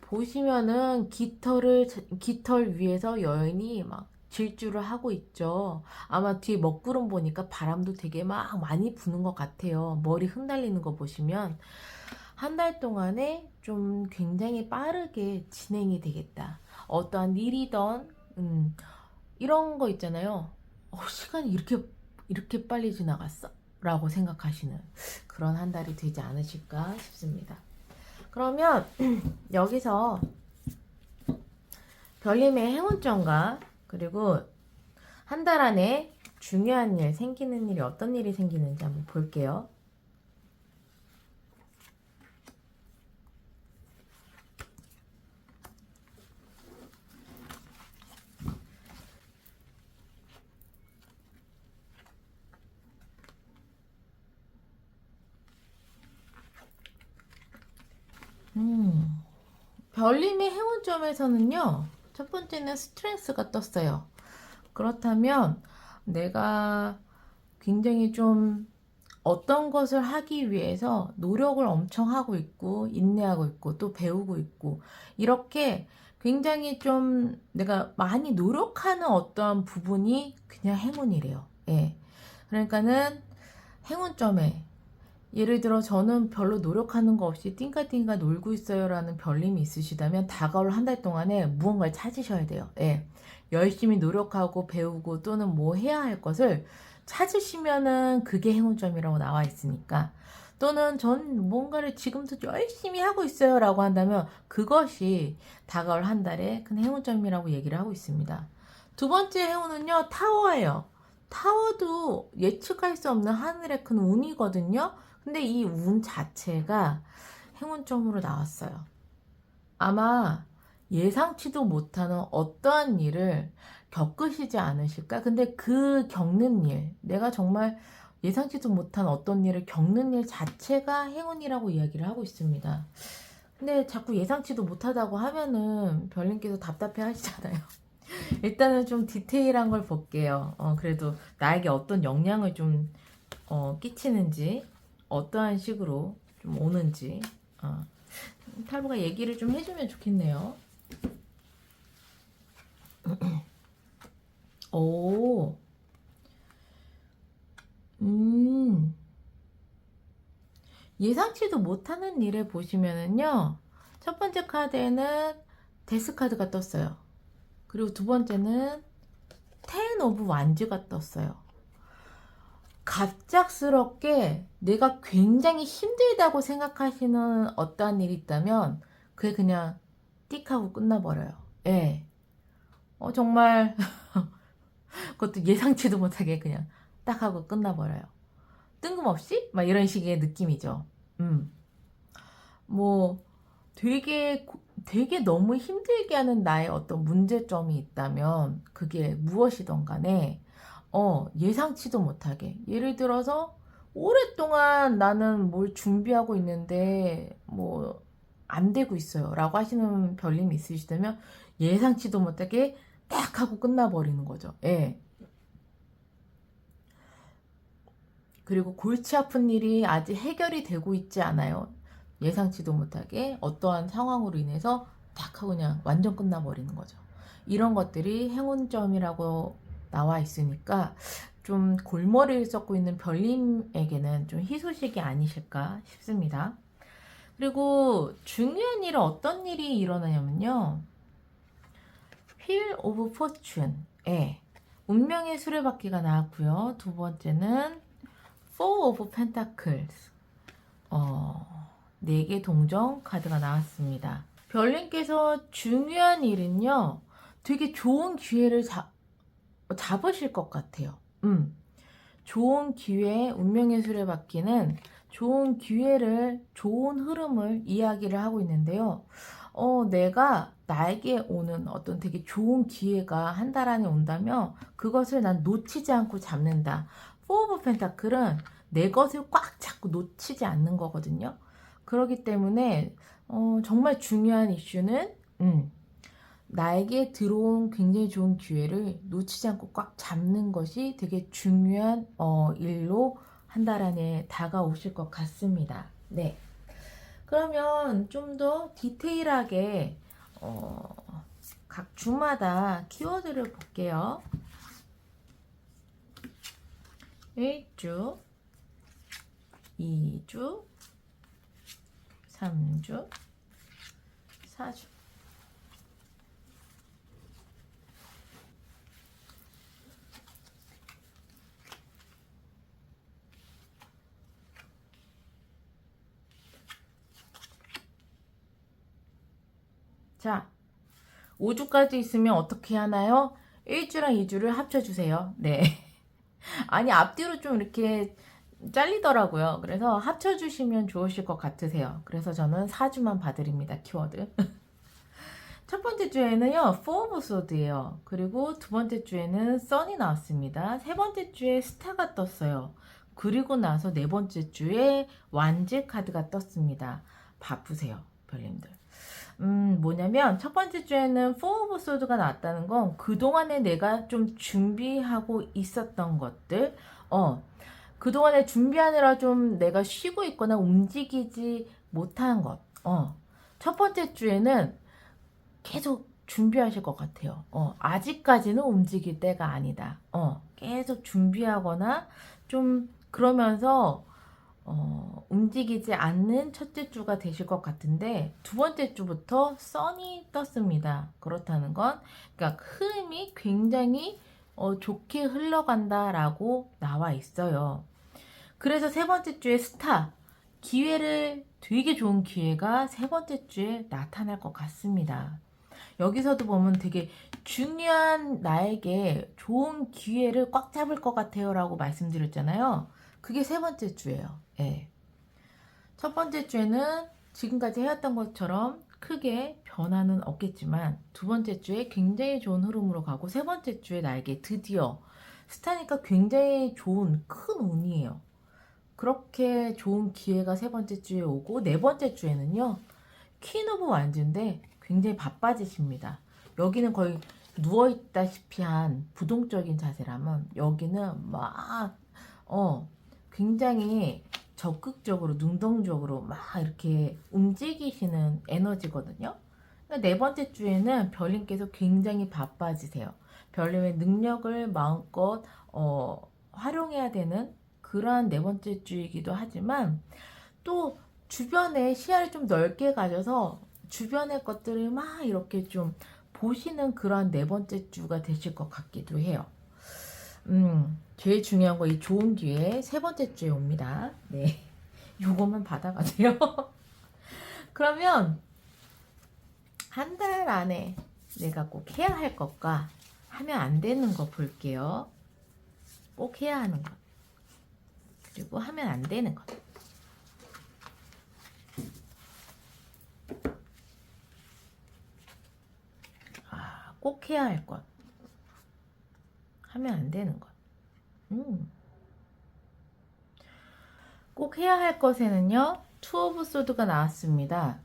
보시면은 깃털 위에서 여인이 막 질주를 하고 있죠. 아마 뒤에 먹구름 보니까 바람도 되게 막 많이 부는 것 같아요. 머리 흩날리는 거 보시면 한 달 동안에 좀 굉장히 빠르게 진행이 되겠다. 어떠한 일이던 이런 거 있잖아요. 시간이 이렇게 빨리 지나갔어? 라고 생각하시는 그런 한 달이 되지 않으실까 싶습니다. 그러면 여기서 별님의 행운점과 그리고 한 달 안에 중요한 일, 생기는 일이 어떤 일이 생기는지 한번 볼게요. 별님의 행운점에서는요, 첫 번째는 스트렝스가 떴어요. 그렇다면 내가 굉장히 좀 어떤 것을 하기 위해서 노력을 엄청 하고 있고, 인내하고 있고, 또 배우고 있고, 이렇게 굉장히 좀 내가 많이 노력하는 어떠한 부분이 그냥 행운이래요. 예. 그러니까는 행운점에 예를 들어 저는 별로 노력하는 거 없이 띵가띵가 놀고 있어요 라는 별님이 있으시다면 다가올 한 달 동안에 무언가를 찾으셔야 돼요. 예. 열심히 노력하고 배우고 또는 뭐 해야 할 것을 찾으시면은 그게 행운점이라고 나와 있으니까 또는 전 뭔가를 지금도 열심히 하고 있어요 라고 한다면 그것이 다가올 한 달의 큰 행운점이라고 얘기를 하고 있습니다. 두 번째 행운은요 타워예요. 타워도 예측할 수 없는 하늘의 큰 운이거든요. 근데 이 운 자체가 행운점으로 나왔어요. 아마 예상치도 못하는 어떠한 일을 겪으시지 않으실까? 근데 그 겪는 일, 내가 정말 예상치도 못한 어떤 일을 겪는 일 자체가 행운이라고 이야기를 하고 있습니다. 근데 자꾸 예상치도 못하다고 하면은 별님께서 답답해 하시잖아요. 일단은 좀 디테일한 걸 볼게요. 그래도 나에게 어떤 영향을 좀 끼치는지, 어떠한 식으로 좀 오는지, 탈부가 얘기를 좀 해주면 좋겠네요. 오, 예상치도 못하는 일에 보시면은요, 첫 번째 카드에는 데스 카드가 떴어요. 그리고 두 번째는 텐 오브 완즈가 떴어요. 갑작스럽게 내가 굉장히 힘들다고 생각하시는 어떠한 일이 있다면 그게 그냥 띡 하고 끝나버려요. 예. 정말 그것도 예상치도 못하게 그냥 딱 하고 끝나버려요. 뜬금없이? 막 이런 식의 느낌이죠. 뭐 되게 너무 힘들게 하는 나의 어떤 문제점이 있다면 그게 무엇이든 간에 예상치도 못하게 예를 들어서 오랫동안 나는 뭘 준비하고 있는데 뭐 안 되고 있어요 라고 하시는 별님이 있으시다면 예상치도 못하게 딱 하고 끝나버리는 거죠. 예. 그리고 골치 아픈 일이 아직 해결이 되고 있지 않아요. 예상치도 못하게 어떠한 상황으로 인해서 딱 하고 그냥 완전 끝나버리는 거죠. 이런 것들이 행운점이라고 나와 있으니까 좀 골머리를 썩고 있는 별님에게는 좀 희소식이 아니실까 싶습니다. 그리고 중요한 일은 어떤 일이 일어나냐면요. 휠 오브 포춘에 운명의 수레바퀴가 나왔고요. 두 번째는 Four of Pentacles 4개 동정 카드가 나왔습니다. 별님께서 중요한 일은요. 되게 좋은 기회를 잡으실 것 같아요. 좋은 기회, 운명의 수레바퀴는 좋은 기회를, 좋은 흐름을 이야기를 하고 있는데요. 내가 나에게 오는 어떤 되게 좋은 기회가 한 달 안에 온다면 그것을 난 놓치지 않고 잡는다. 포 오브 펜타클은 내 것을 꽉 잡고 놓치지 않는 거거든요. 그렇기 때문에 정말 중요한 이슈는 나에게 들어온 굉장히 좋은 기회를 놓치지 않고 꽉 잡는 것이 되게 중요한 일로 한 달 안에 다가오실 것 같습니다. 네. 그러면 좀 더 디테일하게 각 주마다 키워드를 볼게요. 1주, 2주, 3주, 4주. 자, 5주까지 있으면 어떻게 하나요? 1주랑 2주를 합쳐주세요. 네. 아니, 앞뒤로 좀 이렇게 잘리더라고요. 그래서 합쳐주시면 좋으실 것 같으세요. 그래서 저는 4주만 봐드립니다. 키워드. 첫 번째 주에는요, Four of Swords예요. 그리고 두 번째 주에는 Sun이 나왔습니다. 세 번째 주에 스타가 떴어요. 그리고 나서 네 번째 주에 완즈 카드가 떴습니다. 바쁘세요, 별님들. 뭐냐면 첫 번째 주에는 Four of Swords가 나왔다는 건 그동안에 내가 좀 준비하고 있었던 것들, 그동안에 준비하느라 좀 내가 쉬고 있거나 움직이지 못한 것, 첫 번째 주에는 계속 준비하실 것 같아요. 아직까지는 움직일 때가 아니다. 계속 준비하거나 좀 그러면서 움직이지 않는 첫째 주가 되실 것 같은데 두 번째 주부터 선이 떴습니다. 그렇다는 건 그러니까 흐름이 굉장히 좋게 흘러간다라고 나와 있어요. 그래서 세 번째 주에 스타 기회를 되게 좋은 기회가 세 번째 주에 나타날 것 같습니다. 여기서도 보면 되게 중요한 나에게 좋은 기회를 꽉 잡을 것 같아요 라고 말씀드렸잖아요. 그게 세 번째 주예요. 예. 첫 번째 주에는 지금까지 해왔던 것처럼 크게 변화는 없겠지만 두 번째 주에 굉장히 좋은 흐름으로 가고 세 번째 주에 나에게 드디어 스타니까 굉장히 좋은 큰 운이에요. 그렇게 좋은 기회가 세 번째 주에 오고 네 번째 주에는요. 퀸 오브 완즈인데 굉장히 바빠지십니다. 여기는 거의 누워있다시피 한 부동적인 자세라면 여기는 막 굉장히 적극적으로 능동적으로 막 이렇게 움직이시는 에너지거든요. 그러니까 네 번째 주에는 별님께서 굉장히 바빠지세요. 별님의 능력을 마음껏 활용해야 되는 그러한 네 번째 주이기도 하지만 또 주변에 시야를 좀 넓게 가져서 주변의 것들을 막 이렇게 좀 보시는 그런 네 번째 주가 되실 것 같기도 해요. 제일 중요한 거 이 좋은 기회 세 번째 주에 옵니다. 네, 요거만 받아가세요. 그러면 한 달 안에 내가 꼭 해야 할 것과 하면 안 되는 거 볼게요. 꼭 해야 하는 것 그리고 하면 안 되는 것. 꼭 해야 할 것, 하면 안 되는 것. 꼭 해야 할 것에는요, 투 오브 소드가 나왔습니다.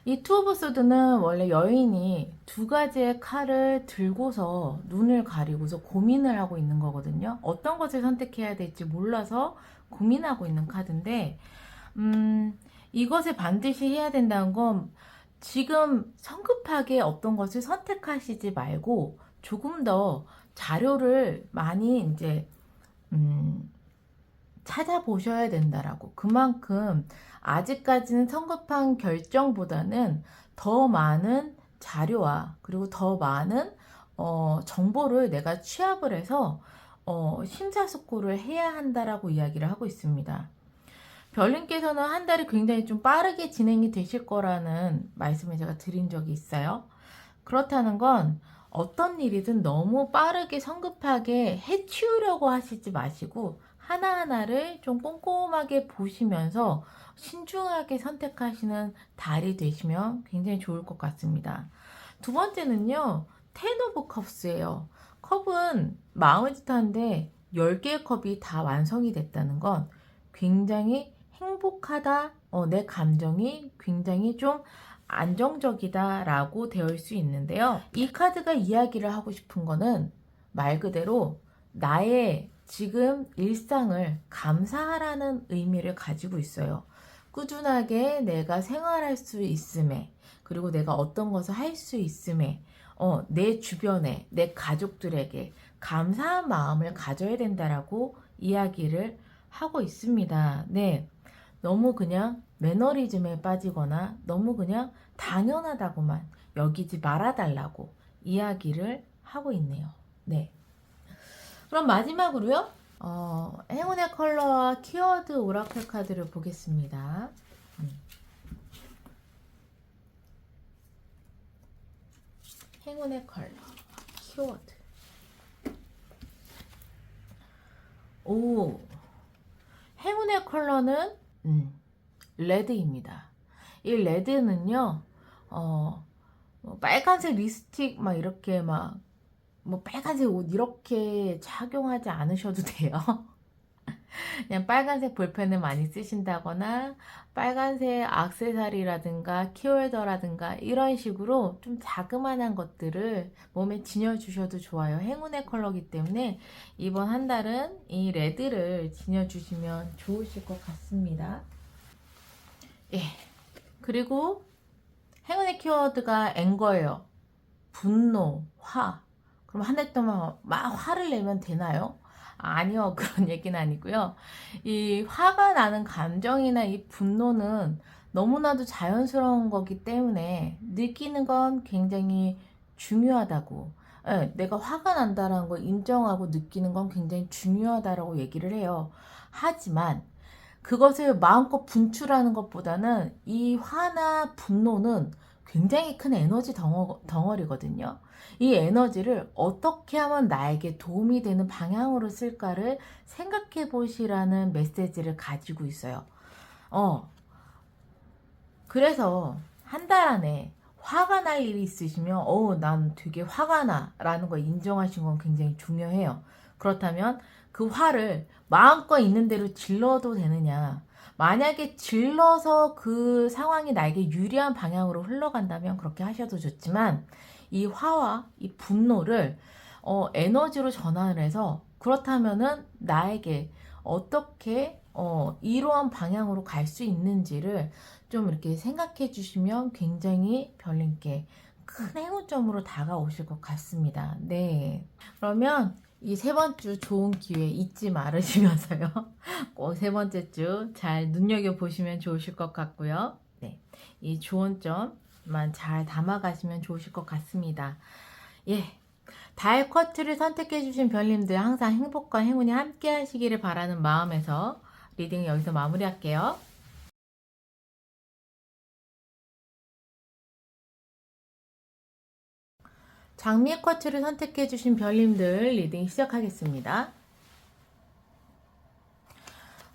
이 투 오브 소드는 원래 여인이 두 가지의 칼을 들고서 눈을 가리고서 고민을 하고 있는 거거든요. 어떤 것을 선택해야 될지 몰라서 고민하고 있는 카드인데, 이것을 반드시 해야 된다는 건 지금 성급하게 어떤 것을 선택하시지 말고 조금 더 자료를 많이 이제 찾아보셔야 된다라고. 그만큼 아직까지는 성급한 결정보다는 더 많은 자료와 그리고 더 많은 정보를 내가 취합을 해서 심사숙고를 해야 한다라고 이야기를 하고 있습니다. 별님께서는 한 달이 굉장히 좀 빠르게 진행이 되실 거라는 말씀을 제가 드린 적이 있어요. 그렇다는 건 어떤 일이든 너무 빠르게 성급하게 해치우려고 하시지 마시고 하나하나를 좀 꼼꼼하게 보시면서 신중하게 선택하시는 달이 되시면 굉장히 좋을 것 같습니다. 두 번째는요. 텐 오브 컵스예요. 컵은 마음의 뜻하는데 10개의 컵이 다 완성이 됐다는 건 굉장히 행복하다, 내 감정이 굉장히 좀 안정적이다 라고 되어 있을 수 있는데요. 이 카드가 이야기를 하고 싶은 거는 말 그대로 나의 지금 일상을 감사하라는 의미를 가지고 있어요. 꾸준하게 내가 생활할 수 있음에, 그리고 내가 어떤 것을 할 수 있음에, 내 주변에, 내 가족들에게 감사한 마음을 가져야 된다라고 이야기를 하고 있습니다. 네. 너무 그냥 매너리즘에 빠지거나 너무 그냥 당연하다고만 여기지 말아달라고 이야기를 하고 있네요. 네. 그럼 마지막으로요. 행운의 컬러와 키워드 오라클 카드를 보겠습니다. 행운의 컬러, 키워드. 오, 행운의 컬러는 레드입니다. 이 레드는요, 뭐 빨간색 립스틱 막 이렇게 막 뭐 빨간색 옷 이렇게 착용하지 않으셔도 돼요. 그냥 빨간색 볼펜을 많이 쓰신다거나 빨간색 액세서리라든가 키홀더라든가 이런 식으로 좀 자그마한 것들을 몸에 지녀주셔도 좋아요. 행운의 컬러이기 때문에 이번 한 달은 이 레드를 지녀주시면 좋으실 것 같습니다. 예. 그리고 행운의 키워드가 앵거예요. 분노, 화. 그럼 한 달 동안 막 화를 내면 되나요? 아니요. 그런 얘기는 아니고요. 이 화가 나는 감정이나 이 분노는 너무나도 자연스러운 거기 때문에 느끼는 건 굉장히 중요하다고. 예, 내가 화가 난다는 걸 인정하고 느끼는 건 굉장히 중요하다라고 얘기를 해요. 하지만 그것을 마음껏 분출하는 것보다는 이 화나 분노는 굉장히 큰 에너지 덩어리거든요. 이 에너지를 어떻게 하면 나에게 도움이 되는 방향으로 쓸까를 생각해 보시라는 메시지를 가지고 있어요. 그래서 한 달 안에 화가 날 일이 있으시면 난 되게 화가 나 라는 거 인정하신 건 굉장히 중요해요. 그렇다면 그 화를 마음껏 있는 대로 질러도 되느냐, 만약에 질러서 그 상황이 나에게 유리한 방향으로 흘러간다면 그렇게 하셔도 좋지만, 이 화와 이 분노를 에너지로 전환을 해서, 그렇다면은 나에게 어떻게 이러한 방향으로 갈 수 있는지를 좀 이렇게 생각해 주시면 굉장히 별님께 큰 행운점으로 다가오실 것 같습니다. 네. 그러면 이 세 번째 주 좋은 기회 잊지 말으시면서요. 꼭 세 번째 주 잘 눈여겨보시면 좋으실 것 같고요. 네. 이 조언점만 잘 담아가시면 좋으실 것 같습니다. 예. 달 쿼트를 선택해주신 별님들 항상 행복과 행운이 함께 하시기를 바라는 마음에서 리딩 여기서 마무리할게요. 장미의 쿼트를 선택해주신 별님들 리딩 시작하겠습니다.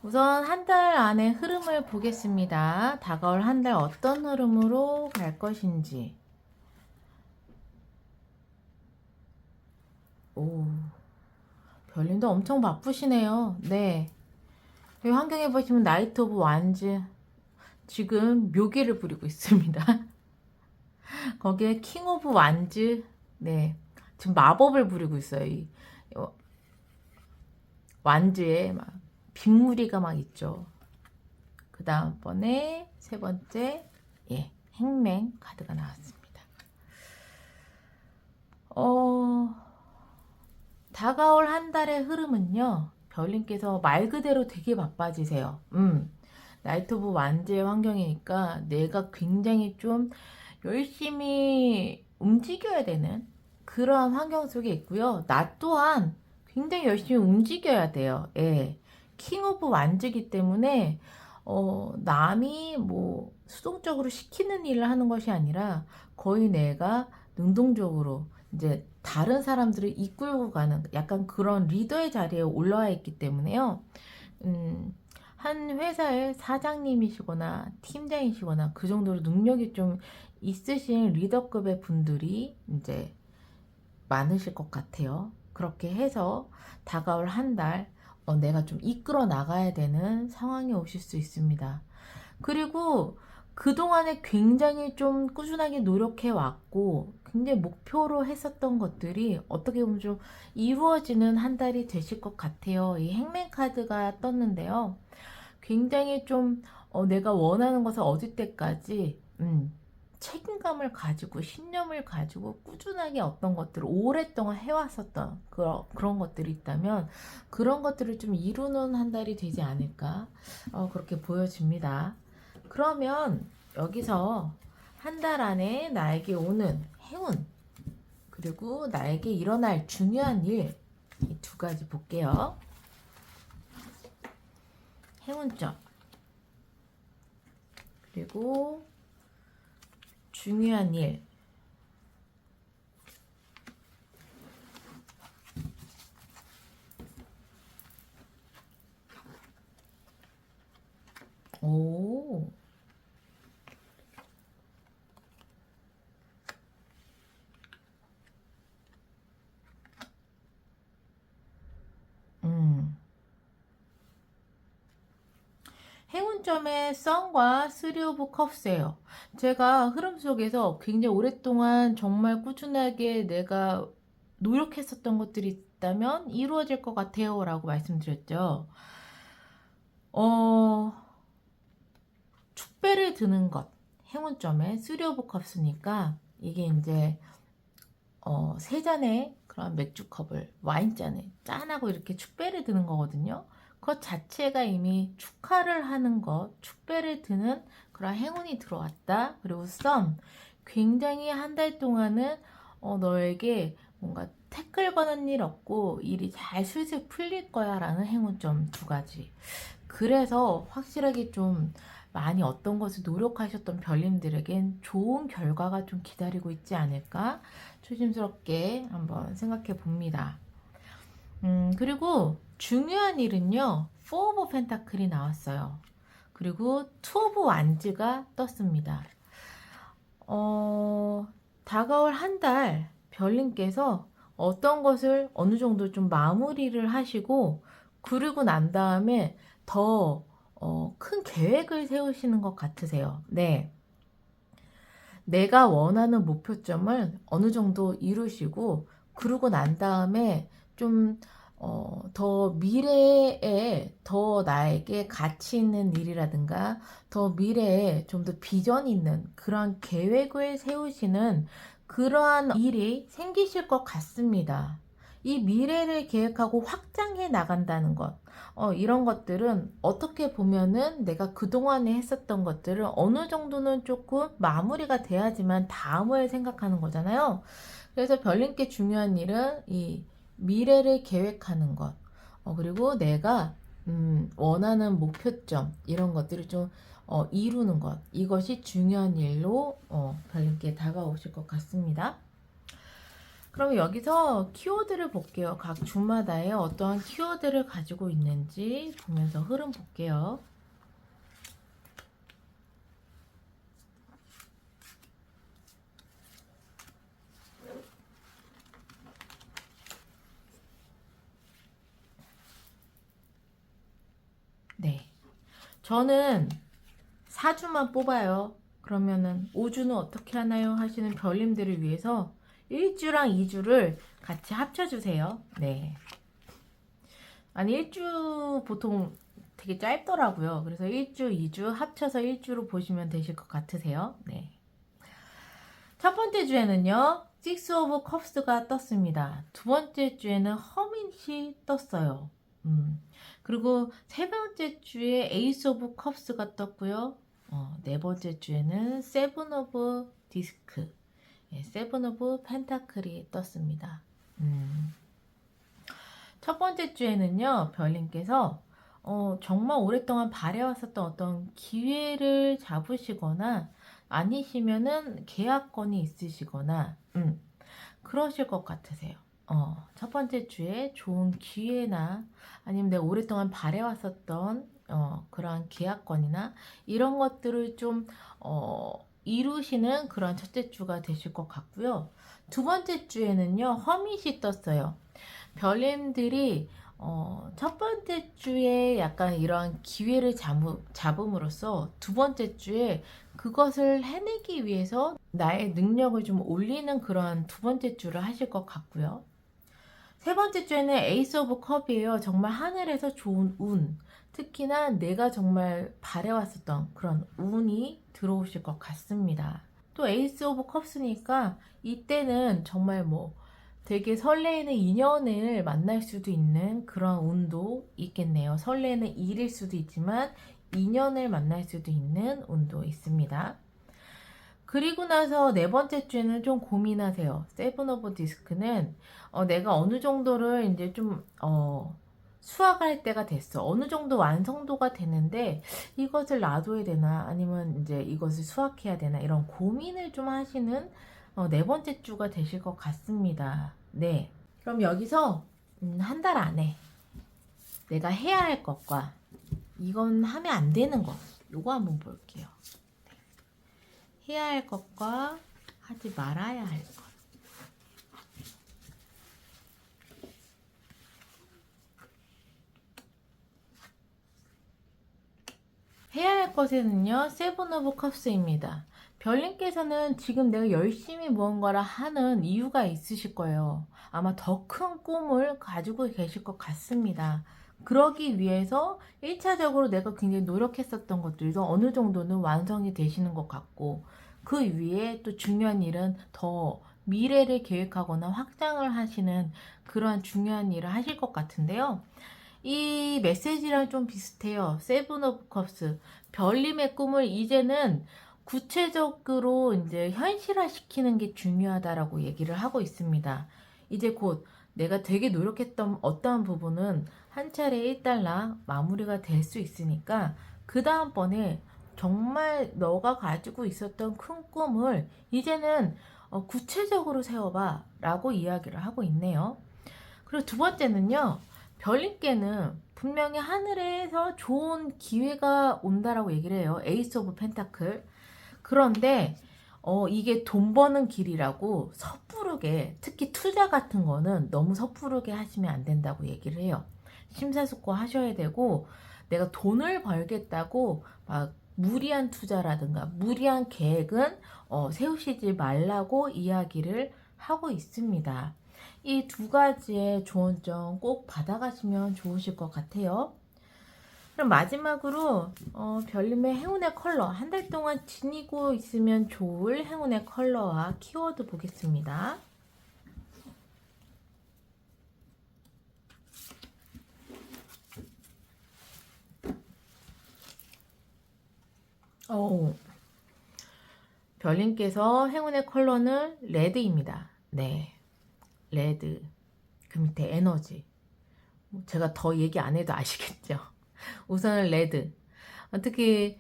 우선 한 달 안의 흐름을 보겠습니다. 다가올 한 달 어떤 흐름으로 갈 것인지. 오, 별님도 엄청 바쁘시네요. 네. 여기 환경에 보시면 나이트 오브 완즈 지금 묘기를 부리고 있습니다. 거기에 킹 오브 완즈, 네, 지금 마법을 부리고 있어요. 이 완즈에 막 빗무리가 막 있죠. 그 다음번에 세 번째, 예, 행맹 카드가 나왔습니다. 다가올 한 달의 흐름은요, 별님께서 말 그대로 되게 바빠지세요. 나이트 오브 완즈의 환경이니까 내가 굉장히 좀 열심히 움직여야 되는 그러한 환경 속에 있고요. 나 또한 굉장히 열심히 움직여야 돼요. 예. 킹 오브 완즈기 때문에 남이 뭐 수동적으로 시키는 일을 하는 것이 아니라 거의 내가 능동적으로 이제 다른 사람들을 이끌고 가는 약간 그런 리더의 자리에 올라와 있기 때문에요. 한 회사의 사장님이시거나 팀장이시거나 그 정도로 능력이 좀 있으신 리더급의 분들이 이제 많으실 것 같아요. 그렇게 해서 다가올 한 달 내가 좀 이끌어 나가야 되는 상황이 오실 수 있습니다. 그리고 그동안에 굉장히 좀 꾸준하게 노력해 왔고 굉장히 목표로 했었던 것들이 어떻게 보면 좀 이루어지는 한 달이 되실 것 같아요. 이 행맨 카드가 떴는데요. 굉장히 좀 내가 원하는 것을 얻을 때까지 책임감을 가지고 신념을 가지고 꾸준하게 어떤 것들을 오랫동안 해왔었던 그런 것들이 있다면 그런 것들을 좀 이루는 한 달이 되지 않을까 그렇게 보여집니다. 그러면 여기서 한 달 안에 나에게 오는 행운 그리고 나에게 일어날 중요한 일 이 두 가지 볼게요. 행운점 그리고 중요한 일. 오. 행운점의 썬과 쓰리 오브 컵스예요. 제가 흐름 속에서 굉장히 오랫동안 정말 꾸준하게 내가 노력했었던 것들이 있다면 이루어질 것 같아요 라고 말씀드렸죠. 축배를 드는 것 행운점에 쓰리 오브 컵스니까 이게 이제 세 잔의 그런 맥주컵을 와인잔에 짠하고 이렇게 축배를 드는 거거든요. 그 자체가 이미 축하를 하는 것, 축배를 드는 그런 행운이 들어왔다. 그리고 썸, 굉장히 한 달 동안은 너에게 뭔가 태클 거는 일 없고 일이 잘 슬슬 풀릴 거야 라는 행운점 두 가지. 그래서 확실하게 좀 많이 어떤 것을 노력하셨던 별님들에겐 좋은 결과가 좀 기다리고 있지 않을까 조심스럽게 한번 생각해 봅니다. 그리고 중요한 일은요, 4 오브 펜타클이 나왔어요. 그리고 2 오브 완즈가 떴습니다. 다가올 한 달 별님께서 어떤 것을 어느 정도 좀 마무리를 하시고 그리고 난 다음에 더 큰 계획을 세우시는 것 같으세요. 네. 내가 원하는 목표점을 어느 정도 이루시고 그러고 난 다음에 좀 더 미래에 더 나에게 가치 있는 일이라든가 더 미래에 좀 더 비전 있는 그런 계획을 세우시는 그러한 일이 생기실 것 같습니다. 이 미래를 계획하고 확장해 나간다는 것, 이런 것들은 어떻게 보면은 내가 그동안에 했었던 것들을 어느 정도는 조금 마무리가 돼야지만 다음을 생각하는 거잖아요. 그래서 별님께 중요한 일은 이 미래를 계획하는 것, 그리고 내가 원하는 목표점 이런 것들을 좀 이루는 것, 이것이 중요한 일로 별님께 다가오실 것 같습니다. 그럼 여기서 키워드를 볼게요. 각 주마다의 어떠한 키워드를 가지고 있는지 보면서 흐름 볼게요. 네. 저는 4주만 뽑아요. 그러면은 5주는 어떻게 하나요? 하시는 별님들을 위해서 1주랑 2주를 같이 합쳐주세요. 네. 아니, 1주 보통 되게 짧더라고요. 그래서 1주, 2주 합쳐서 1주로 보시면 되실 것 같으세요. 네. 첫 번째 주에는요, 6 오브 컵스가 떴습니다. 두 번째 주에는 허밋이 떴어요. 그리고 세 번째 주에 에이스 오브 컵스가 떴고요. 네 번째 주에는 세븐 오브 디스크, 세븐 오브 펜타클이 떴습니다. 첫 번째 주에는요, 별님께서 정말 오랫동안 바래왔었던 어떤 기회를 잡으시거나 아니시면은 계약건이 있으시거나 그러실 것 같으세요. 첫 번째 주에 좋은 기회나 아니면 내가 오랫동안 바래왔었던 그러한 계약건이나 이런 것들을 좀 이루시는 그런 첫째 주가 되실 것 같고요. 두 번째 주에는요, 허밋이 떴어요. 별님들이 첫 번째 주에 약간 이러한 기회를 잡음으로써 두 번째 주에 그것을 해내기 위해서 나의 능력을 좀 올리는 그런 두 번째 주를 하실 것 같고요. 세 번째 주에는 에이스 오브 컵이에요. 정말 하늘에서 좋은 운, 특히나 내가 정말 바래왔었던 그런 운이 들어오실 것 같습니다. 또 에이스 오브 컵스니까 이때는 정말 뭐 되게 설레이는 인연을 만날 수도 있는 그런 운도 있겠네요. 설레는 일일 수도 있지만 인연을 만날 수도 있는 운도 있습니다. 그리고 나서 네 번째 주에는 좀 고민하세요. 세븐 오브 디스크는 내가 어느 정도를 이제 좀 수확할 때가 됐어. 어느 정도 완성도가 되는데 이것을 놔둬야 되나 아니면 이제 이것을 수확해야 되나 이런 고민을 좀 하시는 네 번째 주가 되실 것 같습니다. 네. 그럼 여기서 한 달 안에 내가 해야 할 것과 이건 하면 안 되는 것 요거 한번 볼게요. 해야 할 것과 하지 말아야 할 것. 해야 할 것에는요, 세븐 오브 컵스입니다. 별님께서는 지금 내가 열심히 무언가를 하는 이유가 있으실 거예요. 아마 더 큰 꿈을 가지고 계실 것 같습니다. 그러기 위해서 1차적으로 내가 굉장히 노력했었던 것들도 어느 정도는 완성이 되시는 것 같고, 그 위에 또 중요한 일은 더 미래를 계획하거나 확장을 하시는 그러한 중요한 일을 하실 것 같은데요. 이 메시지랑 좀 비슷해요. 세븐 오브 컵스. 별님의 꿈을 이제는 구체적으로 이제 현실화 시키는 게 중요하다라고 얘기를 하고 있습니다. 이제 곧 내가 되게 노력했던 어떠한 부분은 한 차례 일단락 마무리가 될 수 있으니까 그 다음번에 정말 너가 가지고 있었던 큰 꿈을 이제는 구체적으로 세워봐 라고 이야기를 하고 있네요. 그리고 두 번째는요, 별님께는 분명히 하늘에서 좋은 기회가 온다라고 얘기를 해요. 에이스 오브 펜타클. 그런데 이게 돈 버는 길이라고 섣부르게, 특히 투자 같은 거는 너무 섭부르게 하시면 안 된다고 얘기를 해요. 심사숙고 하셔야 되고, 내가 돈을 벌겠다고 막 무리한 투자라든가 무리한 계획은 세우시지 말라고 이야기를 하고 있습니다. 이 두 가지의 조언점 꼭 받아가시면 좋으실 것 같아요. 그럼 마지막으로 별님의 행운의 컬러, 한 달 동안 지니고 있으면 좋을 행운의 컬러와 키워드 보겠습니다. 별님께서 행운의 컬러는 레드입니다. 네, 레드. 그 밑에 에너지. 제가 더 얘기 안 해도 아시겠죠? 우선은 레드. 특히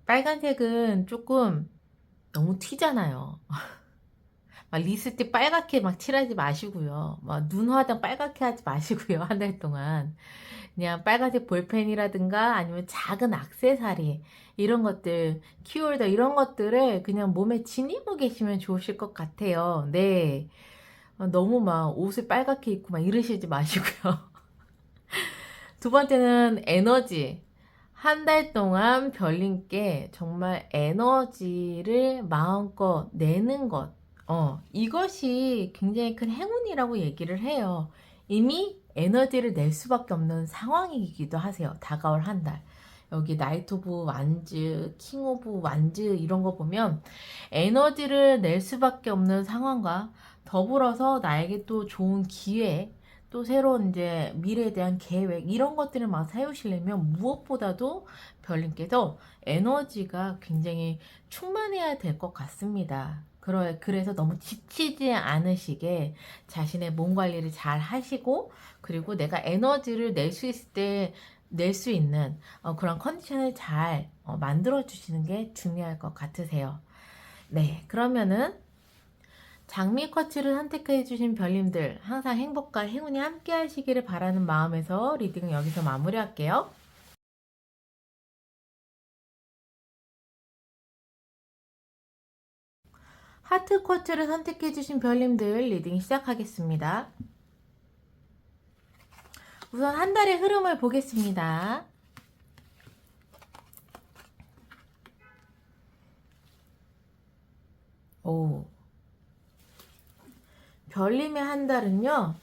빨간색은 조금 너무 튀잖아요. 막 립스틱 빨갛게 막 칠하지 마시고요. 막 눈 화장 빨갛게 하지 마시고요. 한 달 동안. 그냥 빨간색 볼펜이라든가 아니면 작은 액세서리 이런 것들, 키홀더 이런 것들을 그냥 몸에 지니고 계시면 좋으실 것 같아요. 네. 너무 막 옷을 빨갛게 입고 막 이러시지 마시고요. 두 번째는 에너지. 한 달 동안 별님께 정말 에너지를 마음껏 내는 것. 이것이 굉장히 큰 행운이라고 얘기를 해요. 이미 에너지를 낼 수밖에 없는 상황이기도 하세요. 다가올 한 달. 여기 나이트 오브 완즈, 킹 오브 완즈 이런 거 보면 에너지를 낼 수밖에 없는 상황과 더불어서 나에게 또 좋은 기회, 또 새로운 이제 미래에 대한 계획 이런 것들을 막 세우시려면 무엇보다도 별님께서 에너지가 굉장히 충만해야 될 것 같습니다. 그래서 너무 지치지 않으시게 자신의 몸 관리를 잘 하시고, 그리고 내가 에너지를 낼 수 있을 때 낼 수 있는 그런 컨디션을 잘 만들어 주시는 게 중요할 것 같으세요. 네, 그러면은 장미 쿼츠를 선택해 주신 별님들 항상 행복과 행운이 함께 하시기를 바라는 마음에서 리딩을 여기서 마무리할게요. 하트 쿼츠를 선택해 주신 별님들 리딩 시작하겠습니다. 우선 한 달의 흐름을 보겠습니다. 오, 별님의 한 달은요,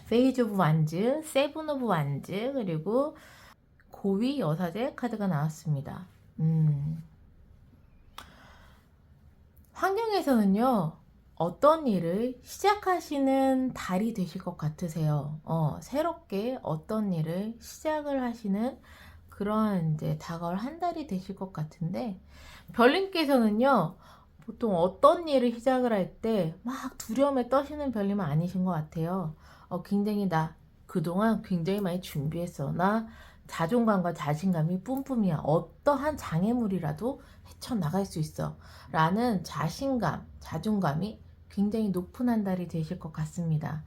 페이지 오브 완즈, 세븐 오브 완즈, 그리고 고위 여사제 카드가 나왔습니다. 환경에서는요, 어떤 일을 시작하시는 달이 되실 것 같으세요. 새롭게 어떤 일을 시작을 하시는 그런 이제 다가올 한 달이 되실 것 같은데, 별님께서는요, 보통 어떤 일을 시작을 할 때 막 두려움에 떠시는 별님은 아니신 것 같아요. 굉장히 나 그동안 굉장히 많이 준비했어. 나 자존감과 자신감이 뿜뿜이야. 어떠한 장애물이라도 헤쳐나갈 수 있어. 라는 자신감, 자존감이 굉장히 높은 한 달이 되실 것 같습니다.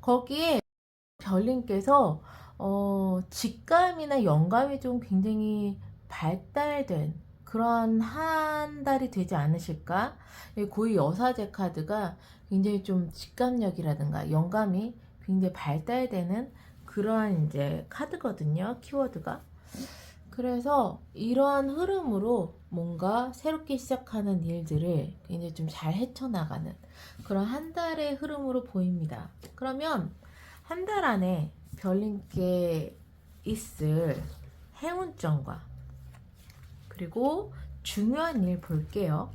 거기에 별님께서 직감이나 영감이 좀 굉장히 발달된 그런 한 달이 되지 않으실까? 이 고위 여사제 카드가 굉장히 좀 직감력이라든가 영감이 굉장히 발달되는 그러한 이제 카드거든요. 키워드가. 그래서 이러한 흐름으로 뭔가 새롭게 시작하는 일들을 굉장히 좀 잘 헤쳐나가는 그런 한 달의 흐름으로 보입니다. 그러면 한 달 안에 별님께 있을 행운점과 그리고 중요한 일 볼게요.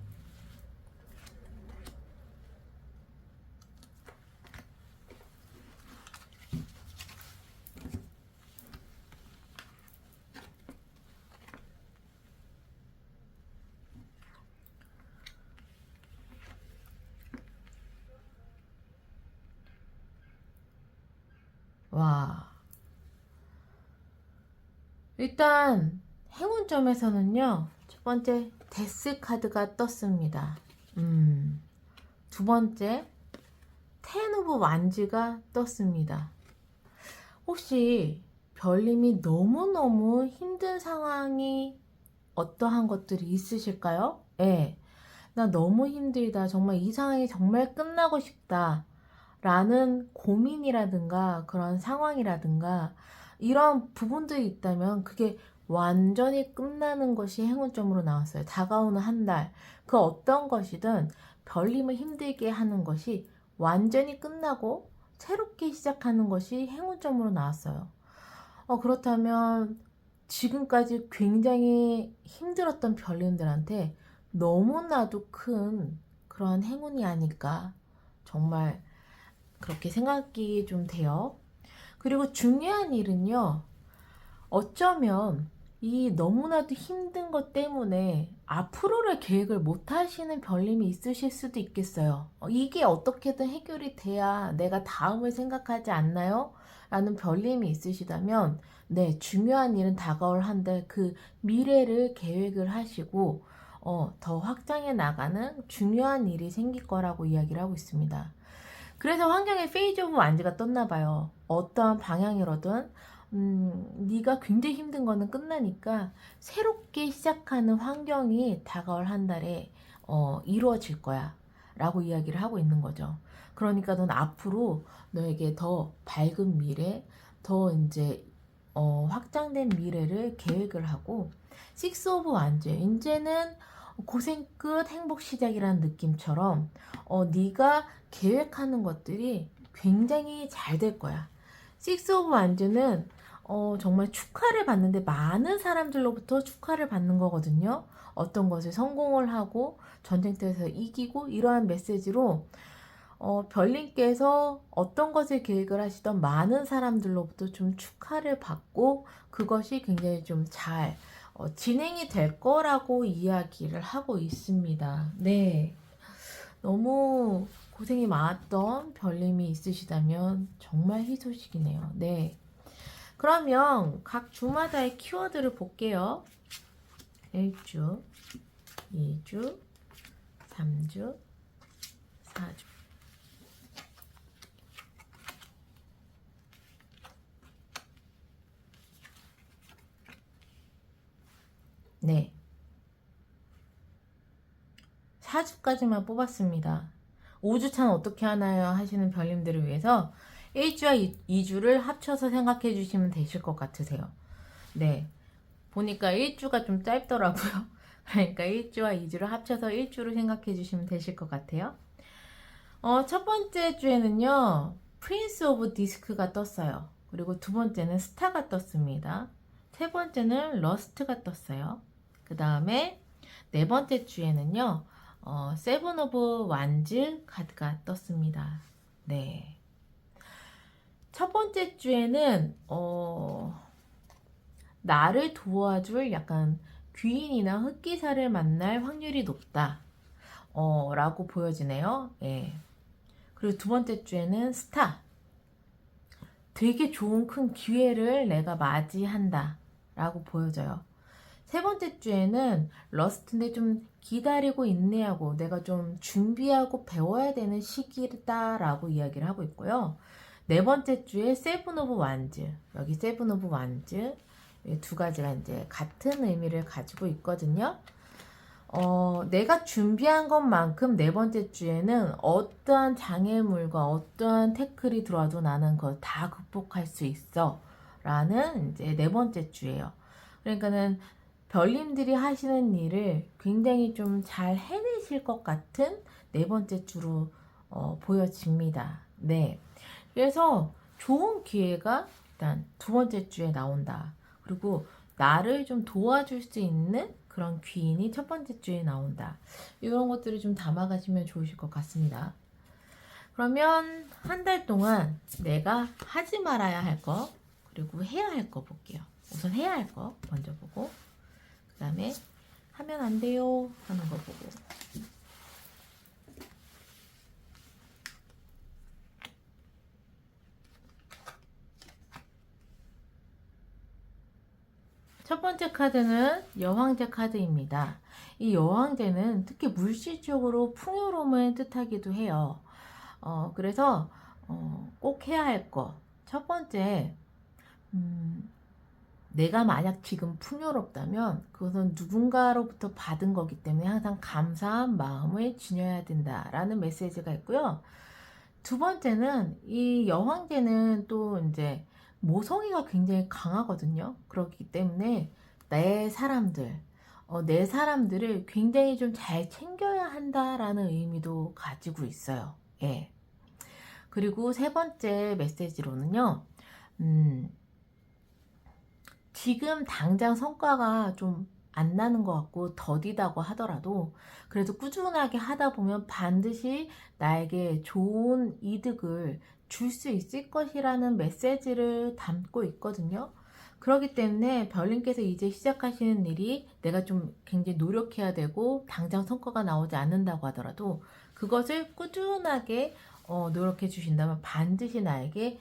와, 일단 행운점에서는요, 첫 번째 데스 카드가 떴습니다. 두 번째 텐 오브 완즈가 떴습니다. 혹시 별님이 너무너무 힘든 상황이 어떠한 것들이 있으실까요? 예. 나 너무 힘들다. 정말 이 상황이 정말 끝나고 싶다. 라는 고민이라든가 그런 상황이라든가 이런 부분들이 있다면 그게 완전히 끝나는 것이 행운점으로 나왔어요. 다가오는 한 달. 그 어떤 것이든 별님을 힘들게 하는 것이 완전히 끝나고 새롭게 시작하는 것이 행운점으로 나왔어요. 그렇다면 지금까지 굉장히 힘들었던 별님들한테 너무나도 큰 그런 행운이 아닐까. 정말 그렇게 생각이 좀 돼요. 그리고 중요한 일은요, 어쩌면 이 너무나도 힘든 것 때문에 앞으로를 계획을 못 하시는 별님이 있으실 수도 있겠어요. 이게 어떻게든 해결이 돼야 내가 다음을 생각하지 않나요? 라는 별님이 있으시다면, 네, 중요한 일은 다가올 한 달 그 미래를 계획을 하시고, 더 확장해 나가는 중요한 일이 생길 거라고 이야기를 하고 있습니다. 그래서 환경에 페이즈 오브 완즈가 떴나 봐요. 어떠한 방향이로든 네가 굉장히 힘든 거는 끝나니까 새롭게 시작하는 환경이 다가올 한 달에 이루어질 거야 라고 이야기를 하고 있는 거죠. 그러니까 넌 앞으로 너에게 더 밝은 미래, 더 이제 확장된 미래를 계획을 하고, 식스 오브 완즈, 이제는 고생 끝 행복 시작이라는 느낌처럼 네가 계획하는 것들이 굉장히 잘 될 거야. 식스 오브 완즈는 정말 축하를 받는데 많은 사람들로부터 축하를 받는 거거든요. 어떤 것을 성공을 하고 전쟁터에서 이기고 이러한 메시지로 별님께서 어떤 것을 계획을 하시던 많은 사람들로부터 좀 축하를 받고 그것이 굉장히 좀 잘 진행이 될 거라고 이야기를 하고 있습니다. 네. 너무 고생이 많았던 별님이 있으시다면 정말 희소식이네요. 네. 그러면 각 주마다의 키워드를 볼게요. 1주, 2주, 3주, 4주. 네. 4주까지만 뽑았습니다. 5주차는 어떻게 하나요? 하시는 별님들을 위해서 1주와 2주를 합쳐서 생각해 주시면 되실 것 같으세요. 네. 보니까 1주가 좀 짧더라고요. 그러니까 1주와 2주를 합쳐서 1주로 생각해 주시면 되실 것 같아요. 첫 번째 주에는요, 프린스 오브 디스크가 떴어요. 그리고 두 번째는 스타가 떴습니다. 세 번째는 러스트가 떴어요. 그 다음에 네 번째 주에는요, 세븐 오브 완즈 카드가 떴습니다. 네. 첫 번째 주에는, 나를 도와줄 약간 귀인이나 흑기사를 만날 확률이 높다. 라고 보여지네요. 예. 그리고 두 번째 주에는 스타. 되게 좋은 큰 기회를 내가 맞이한다. 라고 보여져요. 세 번째 주에는 러스트인데 좀 기다리고 인내하고 내가 좀 준비하고 배워야 되는 시기다 라고 이야기를 하고 있고요. 네 번째 주에 세븐 오브 완즈. 여기 세븐 오브 완즈. 두 가지가 이제 같은 의미를 가지고 있거든요. 내가 준비한 것만큼 네 번째 주에는 어떠한 장애물과 어떠한 태클이 들어와도 나는 그걸 다 극복할 수 있어. 라는 이제 네 번째 주예요. 그러니까는 별님들이 하시는 일을 굉장히 좀 잘 해내실 것 같은 네 번째 주로 보여집니다. 네. 그래서 좋은 기회가 일단 두 번째 주에 나온다. 그리고 나를 좀 도와줄 수 있는 그런 귀인이 첫 번째 주에 나온다. 이런 것들을 좀 담아가시면 좋으실 것 같습니다. 그러면 한 달 동안 내가 하지 말아야 할 거, 그리고 해야 할 거 볼게요. 우선 해야 할 거 먼저 보고, 그 다음에 하면 안 돼요 하는 거 보고. 번째 카드는 여왕제 카드입니다. 이 여왕제는 특히 물질적으로 풍요로움을 뜻하기도 해요. 그래서 꼭 해야 할 거. 첫 번째, 내가 만약 지금 풍요롭다면 그것은 누군가로부터 받은 거기 때문에 항상 감사한 마음을 지녀야 된다라는 메시지가 있고요. 두 번째는 이 여왕제는 또 이제 모성애가 굉장히 강하거든요. 그렇기 때문에 내 사람들을 굉장히 좀 잘 챙겨야 한다라는 의미도 가지고 있어요. 예. 그리고 세 번째 메시지로는요, 지금 당장 성과가 좀 안 나는 것 같고 더디다고 하더라도 그래도 꾸준하게 하다 보면 반드시 나에게 좋은 이득을 줄 수 있을 것이라는 메시지를 담고 있거든요. 그렇기 때문에 별님께서 이제 시작하시는 일이 내가 좀 굉장히 노력해야 되고 당장 성과가 나오지 않는다고 하더라도 그것을 꾸준하게 노력해 주신다면 반드시 나에게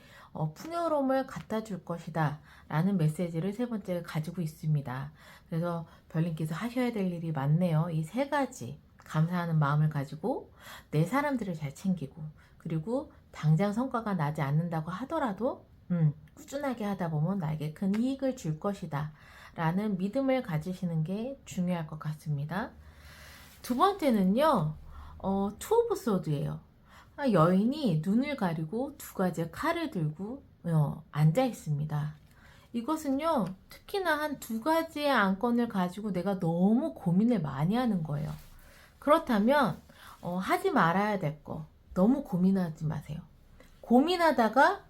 풍요로움을 갖다 줄 것이다 라는 메시지를 세 번째 가지고 있습니다. 그래서 별님께서 하셔야 될 일이 많네요. 이 세 가지 감사하는 마음을 가지고 내 사람들을 잘 챙기고 그리고 당장 성과가 나지 않는다고 하더라도 꾸준하게 하다 보면 나에게 큰 이익을 줄 것이다 라는 믿음을 가지시는 게 중요할 것 같습니다. 두 번째는요, 투 오브 소드예요. 여인이 눈을 가리고 두 가지의 칼을 들고 앉아 있습니다. 이것은요, 특히나 한 두 가지의 안건을 가지고 내가 너무 고민을 많이 하는 거예요. 그렇다면 하지 말아야 될 거 너무 고민하지 마세요. 고민하다가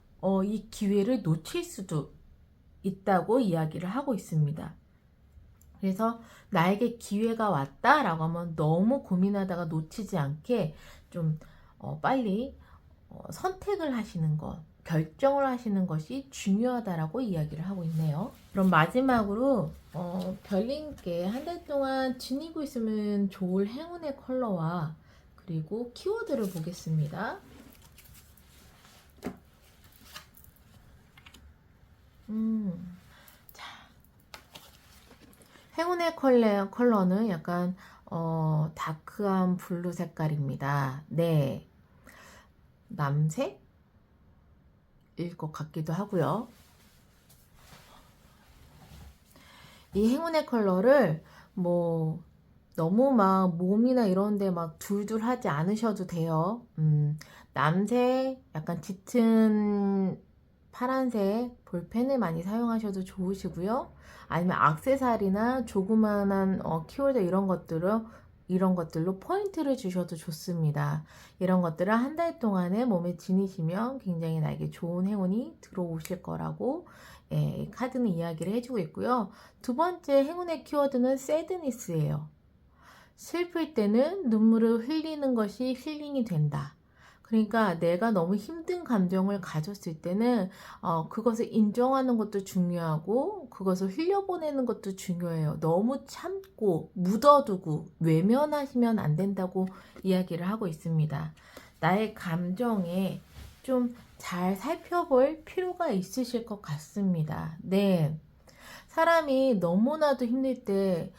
이 기회를 놓칠 수도 있다고 이야기를 하고 있습니다. 그래서 나에게 기회가 왔다라고 하면 너무 고민하다가 놓치지 않게 좀 빨리 선택을 하시는 것, 결정을 하시는 것이 중요하다라고 이야기를 하고 있네요. 그럼 마지막으로 별님께 한 달 동안 지니고 있으면 좋을 행운의 컬러와 그리고 키워드를 보겠습니다. 자, 행운의 컬러는 약간 다크한 블루 색깔입니다. 네, 남색? 일 것 같기도 하고요. 이 행운의 컬러를 뭐 너무 막 몸이나 이런데 막 둘둘 하지 않으셔도 돼요. 남색, 약간 짙은 파란색 볼펜을 많이 사용하셔도 좋으시고요. 아니면 액세서리나 조그만한 키워드 이런 것들로 포인트를 주셔도 좋습니다. 이런 것들을 한 달 동안에 몸에 지니시면 굉장히 나에게 좋은 행운이 들어오실 거라고 카드는 이야기를 해주고 있고요. 두 번째 행운의 키워드는 새드니스예요. 슬플 때는 눈물을 흘리는 것이 힐링이 된다. 그러니까 내가 너무 힘든 감정을 가졌을 때는 그것을 인정하는 것도 중요하고 그것을 흘려보내는 것도 중요해요. 너무 참고 묻어두고 외면하시면 안 된다고 이야기를 하고 있습니다. 나의 감정에 좀 잘 살펴볼 필요가 있으실 것 같습니다. 네. 사람이 너무나도 힘들 때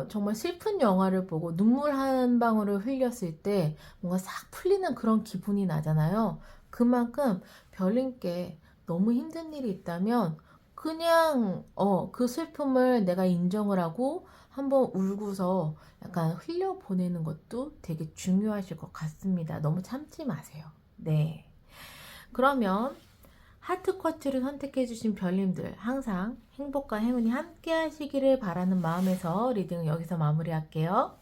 정말 슬픈 영화를 보고 눈물 한 방울을 흘렸을 때 뭔가 싹 풀리는 그런 기분이 나잖아요. 그만큼 별님께 너무 힘든 일이 있다면 그냥 그 슬픔을 내가 인정을 하고 한번 울고서 약간 흘려보내는 것도 되게 중요하실 것 같습니다. 너무 참지 마세요. 네. 그러면 하트 쿼츠를 선택해주신 별님들 항상 행복과 행운이 함께 하시기를 바라는 마음에서 리딩을 여기서 마무리할게요.